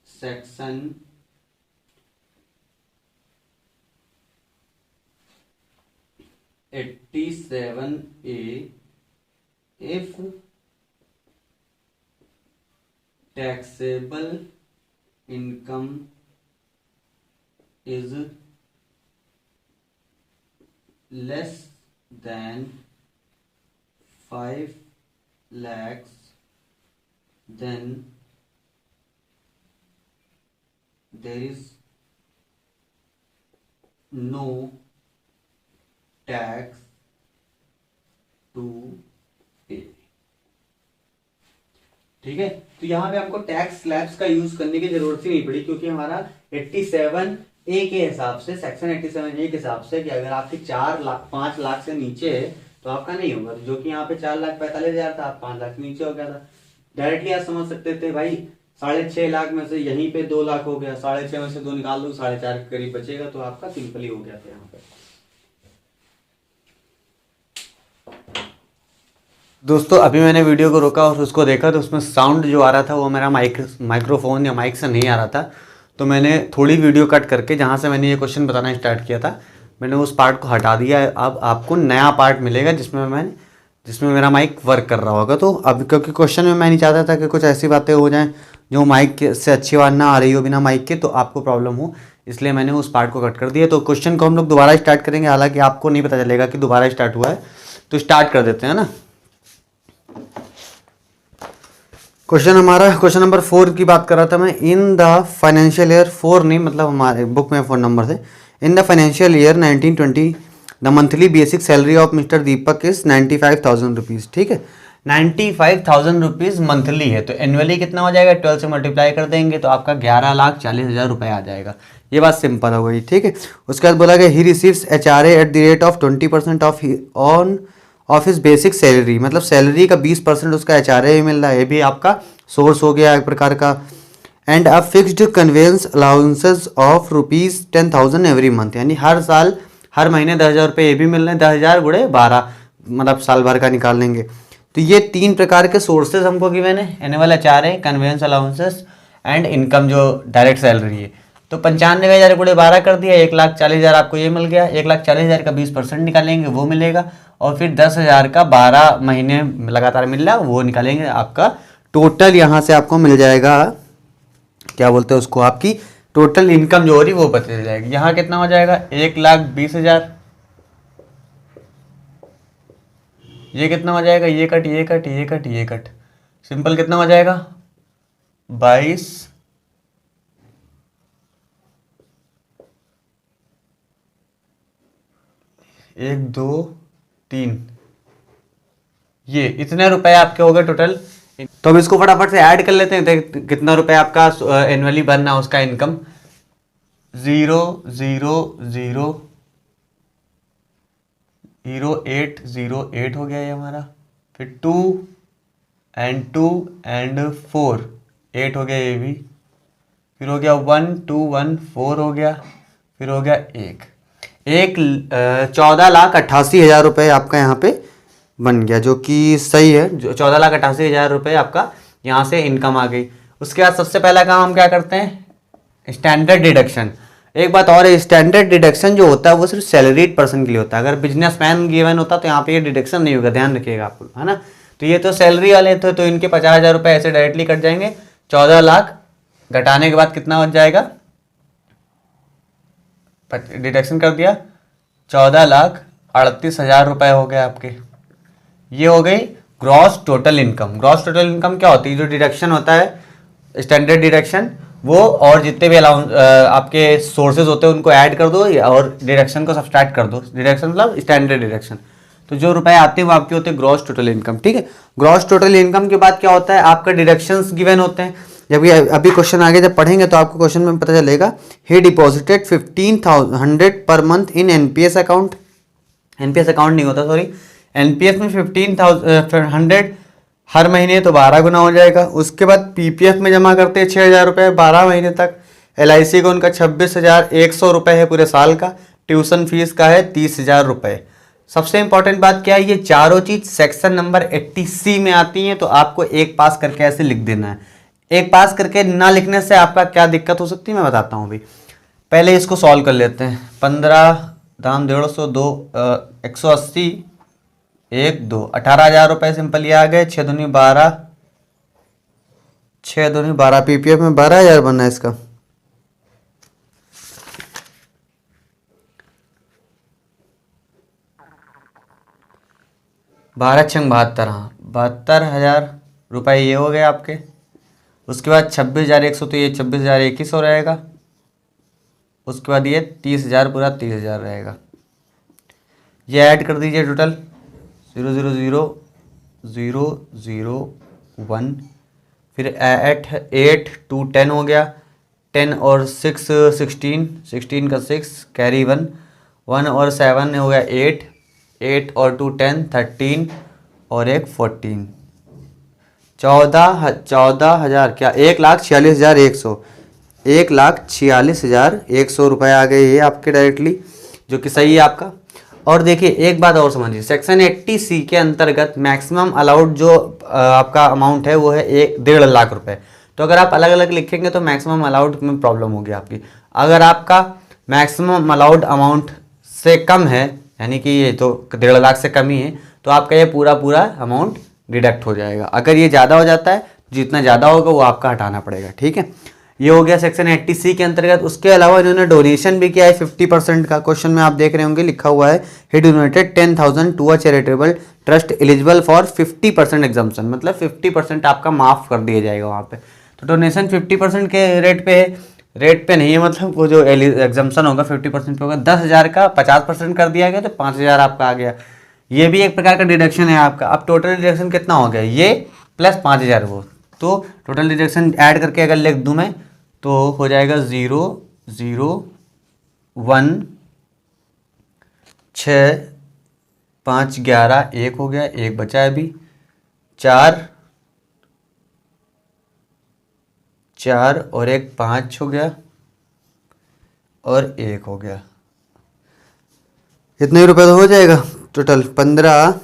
section 87A, if taxable income is less than 5 lakhs, then there is no tax to pay. ठीक है, तो यहां पे हमको टैक्स स्लैब्स का यूज करने की जरूरत ही नहीं पड़ी, क्योंकि हमारा 87A के हिसाब से, सेक्शन 87A के हिसाब से कि अगर आपकी 4 लाख 5 लाख से नीचे है तो आपका नहीं होगा, जो कि यहाँ पे 4,45,000 था, 5 लाख से नीचे हो गया था। डायरेक्टली आप समझ सकते थे भाई, 6.5 लाख में से यहीं पे 2 लाख हो गया, 6.5 में से 2 निकाल दो, 4.5 के करीब बचेगा, तो आपका सिंपली हो गया था यहाँ पे। दोस्तों अभी मैंने वीडियो को रोका और उसको देखा तो उसमें साउंड जो आ रहा था वो मेरा माइक्रोफोन या माइक से नहीं आ रहा था, तो मैंने थोड़ी वीडियो कट करके जहाँ से मैंने ये क्वेश्चन बताना स्टार्ट किया था मैंने उस पार्ट को हटा दिया है। अब आपको नया पार्ट मिलेगा जिसमें मेरा माइक वर्क कर रहा होगा। तो अब क्योंकि क्वेश्चन में मैं नहीं चाहता था कि कुछ ऐसी बातें हो जाएं जो माइक से अच्छी आवाज़ ना आ रही हो बिना माइक के, तो आपको प्रॉब्लम हो, इसलिए मैंने उस पार्ट को कट कर दिया। तो क्वेश्चन को हम लोग दोबारा स्टार्ट करेंगे, हालांकि आपको नहीं पता चलेगा कि दोबारा स्टार्ट हुआ है। तो स्टार्ट कर देते हैं ना। क्वेश्चन नंबर 4 की बात कर रहा था मैं। इन द फाइनेंशियल ईयर 4 नहीं, मतलब हमारे बुक में 4 नंबर थे। In the financial year 1920 the monthly basic salary of mister Deepak is 95,000 rupees. ठीक है, 95,000 रुपीज़ मंथली है, तो एनुअली कितना हो जाएगा, 12 से मल्टीप्लाई कर देंगे तो आपका 11,40,000 रुपये आ जाएगा। ये बात सिंपल हो गई। ठीक है, उसके बाद बोला गया he receives HRA at the rate of 20% of his basic salary, मतलब सैलरी का 20% उसका HRA मिल रहा है। ये भी आपका सोर्स हो गया एक प्रकार का। And a fixed conveyance allowances of ₹10,000 every month, यानी हर साल हर महीने 10,000 रुपये ये भी मिल रहे हैं। 10,000 गुणे 12 मतलब साल भर का निकाल लेंगे। तो ये 3 प्रकार के सोर्सेज हमको गिवन है, annual HRA, conveyance allowances and income जो डायरेक्ट सैलरी है। तो 95,000 गुणे 12 कर दिया, 1,40,000 आपको ये मिल गया। 1,40,000 का 20% निकालेंगे वो मिलेगा, और फिर 10,000 का 12 महीने लगातार मिल रहा है वो निकालेंगे। आपका टोटल यहाँ से आपको मिल जाएगा, क्या बोलते हैं उसको, आपकी टोटल इनकम जो हो रही वो पता चल जाएगी। यहाँ कितना हो जाएगा, 1,20,000। ये कितना हो जाएगा, ये कट ये कट ये कट ये कट, सिंपल कितना हो जाएगा 22, 1 2 3, ये इतने रुपए आपके हो गए टोटल। तो अब इसको फटाफट से ऐड कर लेते हैं, देख कितना रुपए आपका एनुअली बनना है उसका इनकम। 0 0 0 0 8 0 8 हो गया ये हमारा, फिर 2 एंड 4 8 हो गया ये भी, फिर हो गया 1 2 1 4 हो गया, फिर हो गया 14,88,000 रुपये आपका यहाँ पे बन गया, जो कि सही है। 14,88,000 रुपये आपका यहाँ से इनकम आ गई। उसके बाद सबसे पहला काम हम क्या करते हैं, स्टैंडर्ड डिडक्शन। एक बात और है, स्टैंडर्ड डिडक्शन जो होता है वो सिर्फ सैलरीड पर्सन के लिए होता है। अगर बिजनेसमैन गिवन होता तो यहाँ पे ये डिडक्शन नहीं होगा, ध्यान रखिएगा आप, है ना। तो ये तो सैलरी वाले थे, तो इनके 50,000 रुपये ऐसे डायरेक्टली कट जाएंगे। 14 लाख घटाने के बाद कितना बच जाएगा, डिडक्शन कर दिया, 14,38,000 रुपये हो गए आपके। ये हो गई gross total income. Gross total income क्या होती है, जो डिडक्शन होता है स्टैंडर्ड डिडक्शन वो, और जितने भी अलाउंस आपके सोर्सेज होते हैं उनको ऐड कर दो और डिडक्शन को सब्सट्रैक्ट कर दो। डिडक्शन मतलब स्टैंडर्ड डिडक्शन। तो जो रुपए आते हैं वो आपके होते हैं ग्रॉस टोटल इनकम। ठीक है, ग्रॉस टोटल इनकम के बाद क्या होता है, आपका डिडक्शंस गिवन होते हैं। जब ये अभी क्वेश्चन आगे जब पढ़ेंगे तो आपको क्वेश्चन में पता चलेगा। ही deposited 15,100 per month in NPS account, NPS account नहीं होता सॉरी, NPS में 15,100 हर महीने, तो 12 गुना हो जाएगा। उसके बाद PPF में जमा करते हैं 6,000 रुपये 12 महीने तक। LIC का उनका 26,100 रुपये है पूरे साल का। ट्यूशन फीस का है 30,000 रुपये। सबसे इंपॉर्टेंट बात क्या है, ये चारों चीज सेक्शन नंबर 80C में आती हैं, तो आपको एक पास करके ऐसे लिख देना है। एक पास करके ना लिखने से आपका क्या दिक्कत हो सकती है मैं बताता हूँ अभी। पहले इसको सॉल्व कर लेते हैं। 15 दाम 150 2 180 1 2 18,000 रुपये सिंपल ये आ गए। 6 दूनी 12 6 दूनी 12, PPF में 12,000 बनना है इसका। बारह 72, हाँ 72,000 रुपये ये हो गए आपके। उसके बाद 26,100, तो ये 26,021 रहेगा। उसके बाद ये 30,000 पूरा 30,000 रहेगा। ये ऐड कर दीजिए टोटल 0 0 0 0 0 1, फिर 8 2 10 हो गया। 10 और 6 16, 16 का 6 कैरी 1 और 7 हो गया 8 और 2 10 13 और एक 14, 14,000 क्या 1,46,100, 1,46,100 रुपये आ गए ये आपके डायरेक्टली, जो कि सही है आपका। और देखिए एक बात और समझिए, सेक्शन 80C के अंतर्गत मैक्सिमम अलाउड जो आपका अमाउंट है वो है 1.5 लाख रुपए। तो अगर आप अलग अलग लिखेंगे तो मैक्सिमम अलाउड में प्रॉब्लम होगी आपकी। अगर आपका मैक्सिमम अलाउड अमाउंट से कम है, यानी कि ये तो 1.5 लाख से कम ही है, तो आपका ये पूरा अमाउंट डिडक्ट हो जाएगा। अगर ये ज़्यादा हो जाता है, जितना ज़्यादा होगा वो आपका हटाना पड़ेगा, ठीक है। ये हो गया सेक्शन 80C के अंतर्गत। उसके अलावा इन्होंने डोनेशन भी किया है 50% का। क्वेश्चन में आप देख रहे होंगे लिखा हुआ है he donated 10,000 to a charitable trust eligible for 50% exemption, मतलब 50% आपका माफ कर दिया जाएगा वहाँ पे। तो डोनेशन 50% के रेट पे नहीं है, मतलब वो जो एग्जाम्पशन होगा 50% पे होगा। 10,000 का 50% कर दिया गया तो 5,000 आपका आ गया। ये भी एक प्रकार का डिडक्शन है आपका। अब टोटल डिडक्शन कितना हो गया, ये प्लस 5,000 वो, तो टोटल डिडक्शन ऐड करके अगर लिख दूं मैं तो हो जाएगा 0, 0, 1, 6, 5, 11, 1 हो गया, 1 बचा है अभी, 4 और 1 5 हो गया और 1 हो गया। इतने रुपए तो हो जाएगा टोटल 15,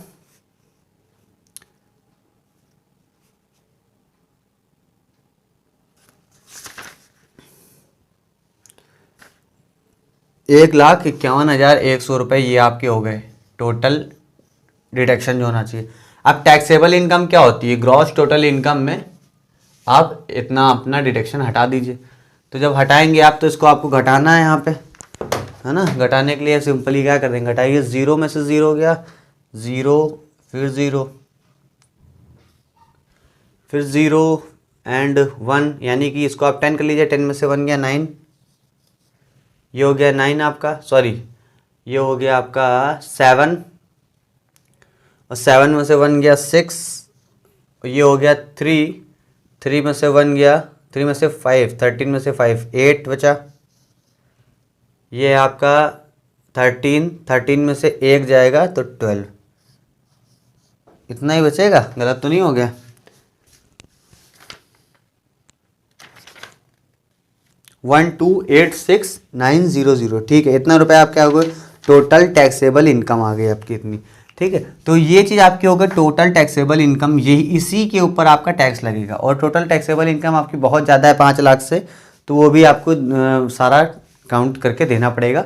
1,51,100 रुपये ये आपके हो गए टोटल डिडक्शन जो होना चाहिए। अब टैक्सेबल इनकम क्या होती है, ग्रॉस टोटल इनकम में आप इतना अपना डिडक्शन हटा दीजिए। तो जब हटाएंगे आप तो इसको आपको घटाना है यहाँ पे, है ना। घटाने के लिए सिंपली क्या कर देंगे, घटाइए, 0 में से 0 हो गया, 0 फिर 0 फिर 0 एंड 1, यानी कि इसको आप 10 कर लीजिए। 10 में से 1 गया 9, ये हो गया 9 आपका, सॉरी ये हो गया आपका 7, और 7 में से 1 गया 6, ये हो गया 3, 3 में से 1 गया, 3 में से 5, 13 में से 5, 8 बचा। ये आपका 13, 13 में से 1 जाएगा तो 12, इतना ही बचेगा, गलत तो नहीं हो गया। 1286900, ठीक है। इतना रुपए आपके आ गए, टोटल टैक्सेबल इनकम आ गई आपकी इतनी, ठीक है। तो ये चीज़ आपकी हो गई टोटल टैक्सेबल इनकम, यही इसी के ऊपर आपका टैक्स लगेगा। और टोटल टैक्सेबल इनकम आपकी बहुत ज़्यादा है 5 लाख से, तो वो भी आपको सारा काउंट करके देना पड़ेगा।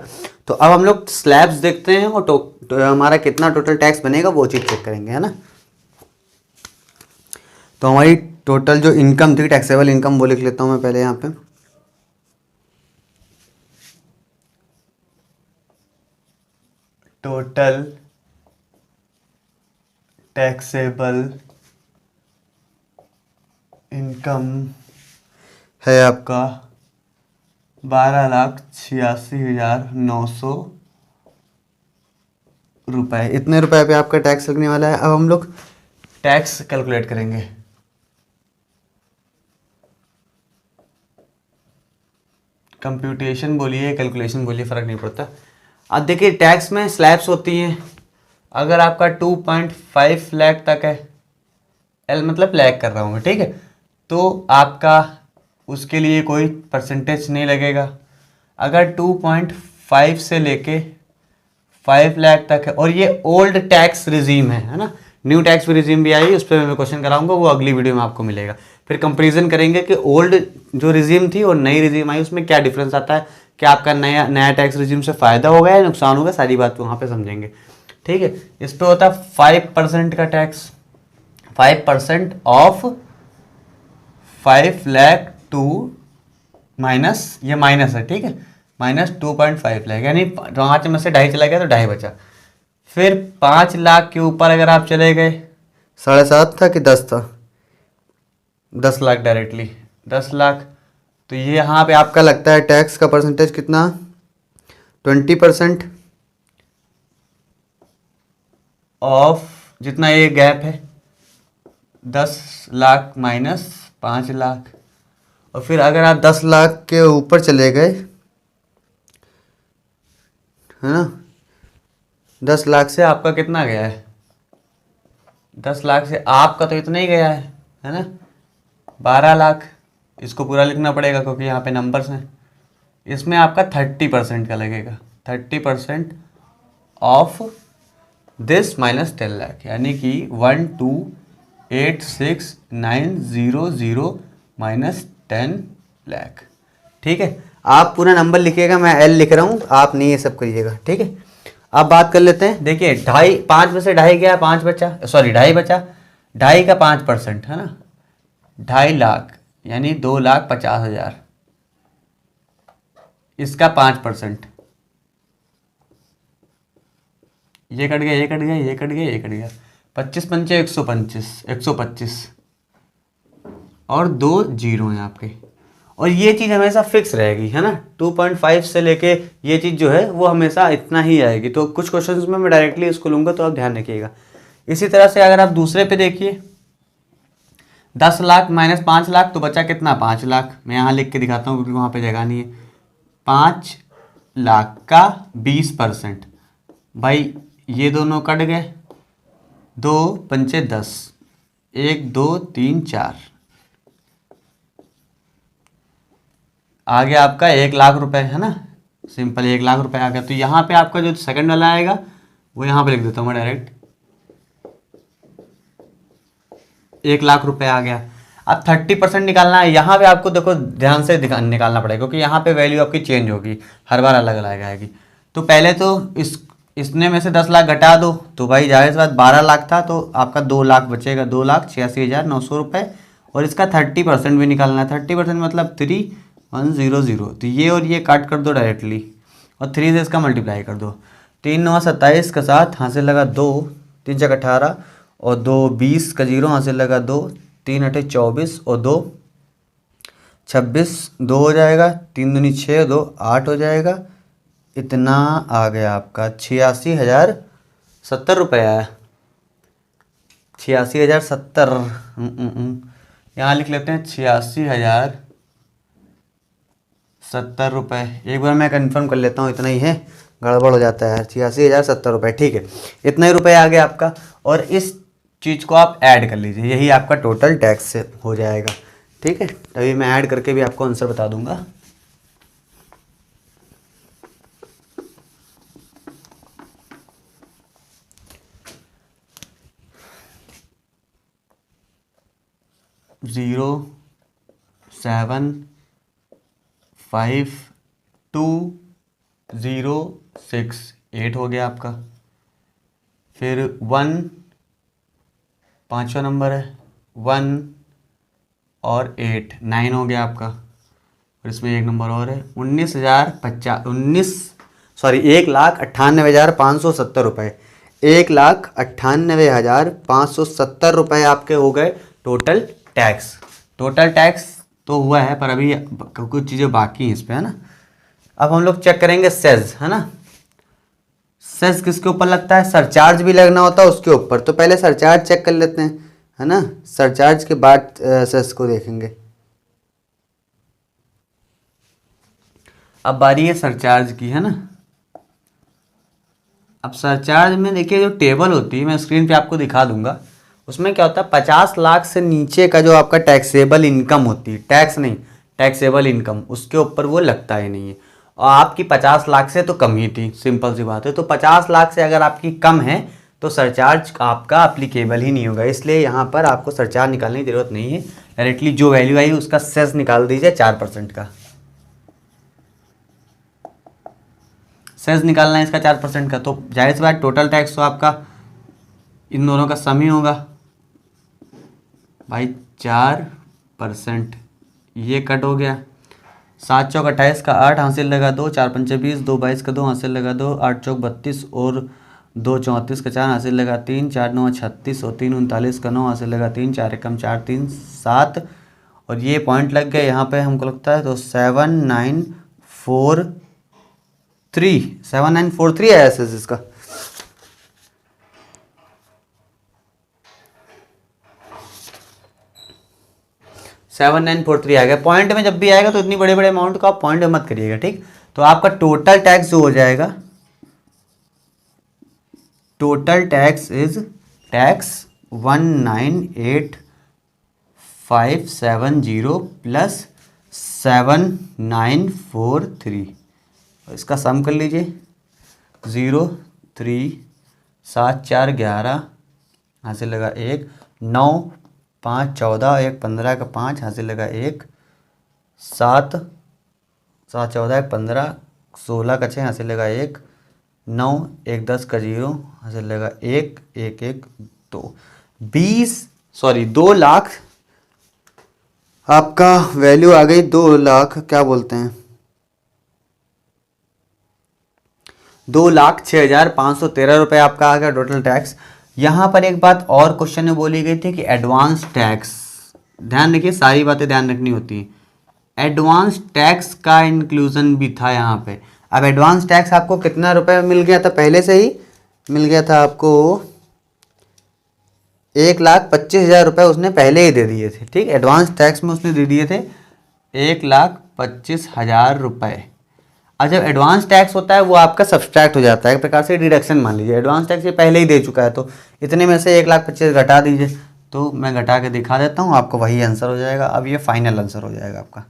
तो अब हम लोग स्लैब्स देखते हैं और हमारा कितना टोटल टैक्स बनेगा वो चीज़ चेक करेंगे, है ना। तो हमारी टोटल जो इनकम थी टैक्सेबल इनकम वो लिख लेता हूँ मैं पहले यहाँ पे। टोटल टैक्सेबल इनकम है आपका 12,86,900 रुपये। इतने रुपए पे आपका टैक्स लगने वाला है। अब हम लोग टैक्स कैलकुलेट करेंगे। कंप्यूटेशन बोलिए, कैलकुलेशन बोलिए, फ़र्क नहीं पड़ता। अब देखिए टैक्स में स्लैब्स होती हैं। अगर आपका 2.5 लाख तक है, एल मतलब लैक कर रहा हूँ मैं, ठीक है, तो आपका उसके लिए कोई परसेंटेज नहीं लगेगा। अगर 2.5 से लेके 5 लाख तक है, और ये ओल्ड टैक्स रिजीम है ना, न्यू टैक्स रिजीम भी आई, उस पर मैं क्वेश्चन कराऊंगा, वो अगली वीडियो में आपको मिलेगा। फिर कंपैरिजन करेंगे कि ओल्ड जो रिजीम थी और नई रिजीम आई उसमें क्या डिफरेंस आता है, क्या आपका नया टैक्स रिजीम से फ़ायदा होगा या नुकसान होगा, सारी बात वहाँ पे समझेंगे, ठीक है। इस पर होता है 5% का tax, 5% of 5 lakh to minus, ये माइनस है, ठीक है, माइनस 2.5 लाख, यानी 5 में से 2.5 चला गया तो 2.5 बचा। फिर 5 लाख के ऊपर अगर आप चले गए, 7.5 था कि 10 था, 10 लाख डायरेक्टली, 10 लाख, तो ये यहाँ पे आपका लगता है टैक्स का परसेंटेज कितना, 20% ऑफ जितना ये गैप है, 10 लाख माइनस 5 लाख। और फिर अगर आप 10 लाख के ऊपर चले गए, है ना, 10 लाख से आपका कितना गया है, 10 लाख से आपका तो इतना ही गया है ना, 12 लाख। इसको पूरा लिखना पड़ेगा क्योंकि यहाँ पे नंबर्स हैं। इसमें आपका 30% का लगेगा, 30% ऑफ दिस माइनस 10 लाख, यानी कि 1286900 -10 लाख। ठीक है, आप पूरा नंबर लिखिएगा, मैं एल लिख रहा हूँ, आप नहीं ये सब करिएगा। ठीक है, अब बात कर लेते हैं। देखिए 2.5, 5 में से 2.5 गया, 5 बचा, सॉरी 2.5 बचा, 2.5 का 5% है ना, 2.5 लाख यानी 2,50,000, इसका 5%, ये कट गया, ये कट गया, ये कट गया, ये कट गया, 25 पंचे 125 और 2 जीरो हैं आपके। और ये चीज़ हमेशा फिक्स रहेगी, है ना, 2.5 से लेके ये चीज़ जो है वो हमेशा इतना ही आएगी। तो कुछ क्वेश्चंस में मैं डायरेक्टली इसको लूँगा, तो आप ध्यान रखिएगा। इसी तरह से अगर आप दूसरे पे देखिए, 10 लाख माइनस 5 लाख तो बचा कितना, 5 लाख। मैं यहाँ लिख के दिखाता हूँ क्योंकि वहाँ पे जगह नहीं है। 5 लाख का 20%, भाई ये दोनों कट गए, 2 पंचे 10, 1 2 3 4, आ गया आपका 1 लाख रुपए, है ना, सिंपल 1 लाख रुपए आ गया। तो यहाँ पे आपका जो सेकंड वाला आएगा वो यहाँ पे लिख देता हूँ मैं डायरेक्ट, 1 लाख रुपए आ गया। अब 30% निकालना है। यहाँ पे आपको देखो ध्यान से निकालना पड़ेगा, क्योंकि यहाँ पे वैल्यू आपकी चेंज होगी, हर बार अलग अलग आएगी। तो पहले तो इसने में से 10 लाख घटा दो, तो भाई जाहिर सी बात 12 लाख था, तो आपका 2 लाख बचेगा, 2,86,900 रुपये। और इसका 30% भी निकालना है। 30% मतलब 3,100, तो ये और ये काट कर दो डायरेक्टली, और 3 से इसका मल्टीप्लाई कर दो। 3 9 27 का 7 हासिल लगा 2, 3 6 18 और 2 20 का 0 हासिल लगा 2, 3 8 24 और 2 26, 2 हो जाएगा, 3 दूनी 6, 2 8 हो जाएगा। इतना आ गया आपका 86,070 रुपये आया, 86,070। यहाँ लिख लेते हैं 86,070 रुपये। एक बार मैं कंफर्म कर लेता हूँ, इतना ही है, गड़बड़ हो जाता है। 86,070 रुपये, ठीक है, इतना ही रुपये आ गया आपका। और इस चीज़ को आप ऐड कर लीजिए, यही आपका टोटल टैक्स हो जाएगा। ठीक है, तभी मैं ऐड करके भी आपको आंसर बता दूंगा। ज़ीरो 7 5 2 0 6 8 हो गया आपका। फिर 1 5वां नंबर है, 1 और 8 9 हो गया आपका। और इसमें एक नंबर और है, 1,98,570 रुपये। 1,98,570 रुपये आपके हो गए टोटल टैक्स। टोटल टैक्स तो हुआ है, पर अभी कुछ चीज़ें बाकी हैं इस पर, है ना। अब हम लोग चेक करेंगे सेज, है ना। सेज किसके ऊपर लगता है, सरचार्ज भी लगना होता है उसके ऊपर। तो पहले सरचार्ज चेक कर लेते हैं, है ना, सरचार्ज के बाद सेज को देखेंगे। अब बारी है सरचार्ज की, है ना। अब सरचार्ज में देखिए जो टेबल होती है, मैं स्क्रीन पे आपको दिखा दूंगा। उसमें क्या होता है, 50 लाख से नीचे का जो आपका टैक्सेबल इनकम होती है, टैक्स नहीं, टैक्सेबल इनकम, उसके ऊपर वो लगता ही नहीं है। और आपकी 50 लाख से तो कम ही थी, सिंपल सी बात है। तो 50 लाख से अगर आपकी कम है तो सरचार्ज आपका अप्लीकेबल ही नहीं होगा। इसलिए यहाँ पर आपको सरचार्ज निकालने की ज़रूरत नहीं है, डायरेक्टली जो वैल्यू आई उसका सेस निकाल दीजिए 4% का। सेस निकालना है इसका 4% का, तो जाहिर सी बात टोटल टैक्स तो आपका इन दोनों का सम ही होगा भाई, 4%। ये कट हो गया, 7 चौक 28 का 8 हासिल लगा 2, 4 पंचे 20, 2 22 का 2 हासिल लगा 2, 8 चौक 32 और 2 34 का 4 हासिल लगा 3, 4 9 36 और 3 39 का 9 हासिल लगा 3, 4 एकम 4 3 7 और ये पॉइंट लग गए यहाँ पे हमको लगता है। तो 7943 आया सेस इसका। सेवन 943 आ गया। पॉइंट में जब भी आएगा तो इतनी बड़े बड़े अमाउंट को आप पॉइंट में मत करिएगा, ठीक। तो आपका टोटल टैक्स जो हो जाएगा, total tax is tax 198,570 plus 7943। इसका सम कर लीजिए, 0 3 7 4 11 हासिल लगा 1 9 5 14 1 15 का 5 हासिल लगा 1 7 7 14 1 15 16 का 6 हासिल लगा 1 9 1 10 का 0 हासिल लगा 1 1 1 2 2 लाख आपका वैल्यू आ गई 2 लाख क्या बोलते हैं 2,06,513 रुपये आपका आ गया टोटल टैक्स। यहाँ पर एक बात और क्वेश्चन में बोली गई थी कि एडवांस टैक्स, ध्यान रखिए सारी बातें ध्यान रखनी होती है। एडवांस टैक्स का इंक्लूजन भी था यहाँ पे। अब एडवांस टैक्स आपको कितना रुपए मिल गया था, पहले से ही मिल गया था आपको 1,25,000 रुपये उसने पहले ही दे दिए थे। ठीक, एडवांस टैक्स में उसने दे दिए थे 1,25,000 रुपये। और जब एडवांस टैक्स होता है वो आपका सब्सट्रैक्ट हो जाता है, एक प्रकार से डिडक्शन मान लीजिए। एडवांस टैक्स ये पहले ही दे चुका है तो इतने में से 1,25,000 घटा दीजिए, तो मैं घटा के दिखा देता हूँ आपको, वही आंसर हो जाएगा। अब ये फाइनल आंसर हो जाएगा आपका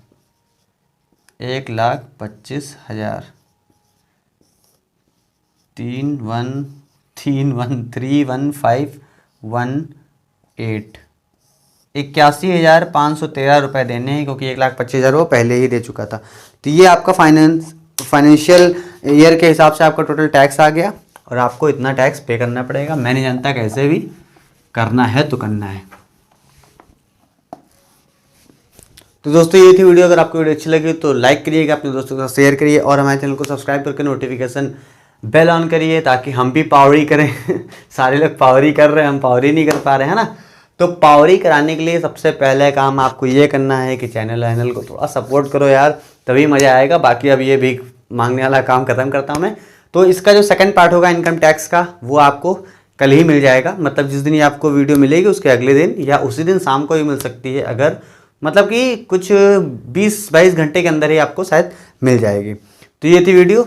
1,25,000 3,1,3,1,3,1,5,1,8 81,513 रुपये देने हैं, क्योंकि 1,25,000 वो पहले ही दे चुका था। तो ये आपका फाइनेंशियल ईयर के हिसाब से आपका टोटल टैक्स आ गया, और आपको इतना टैक्स पे करना पड़ेगा। मैं नहीं जानता कैसे भी करना है तो करना है। तो दोस्तों ये थी वीडियो। अगर आपको वीडियो अच्छी लगी तो लाइक करिएगा, अपने दोस्तों के साथ शेयर करिए, और हमारे चैनल को सब्सक्राइब करके नोटिफिकेशन बेल ऑन करिए, ताकि हम भी पावरी करें सारे लोग पावरी कर रहे हैं, हम पावरी नहीं कर पा रहे हैं ना। तो पावरी कराने के लिए सबसे पहले काम आपको ये करना है कि चैनल को थोड़ा सपोर्ट करो यार, तभी मज़ा आएगा। बाकी अब ये भीख मांगने वाला काम ख़त्म करता हूँ मैं। तो इसका जो सेकंड पार्ट होगा इनकम टैक्स का, वो आपको कल ही मिल जाएगा। मतलब जिस दिन ये आपको वीडियो मिलेगी उसके अगले दिन या उसी दिन शाम को ही मिल सकती है, अगर मतलब कि कुछ 20-22 घंटे के अंदर ही आपको शायद मिल जाएगी। तो ये थी वीडियो,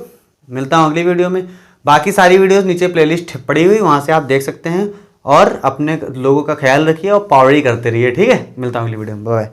मिलता हूँ अगली वीडियो में। बाकी सारी वीडियोस नीचे प्लेलिस्ट पड़ी हुई, वहाँ से आप देख सकते हैं। और अपने लोगों का ख्याल रखिए और पावरी करते रहिए, ठीक है। मिलता हूँ अगली वीडियो में, बाय।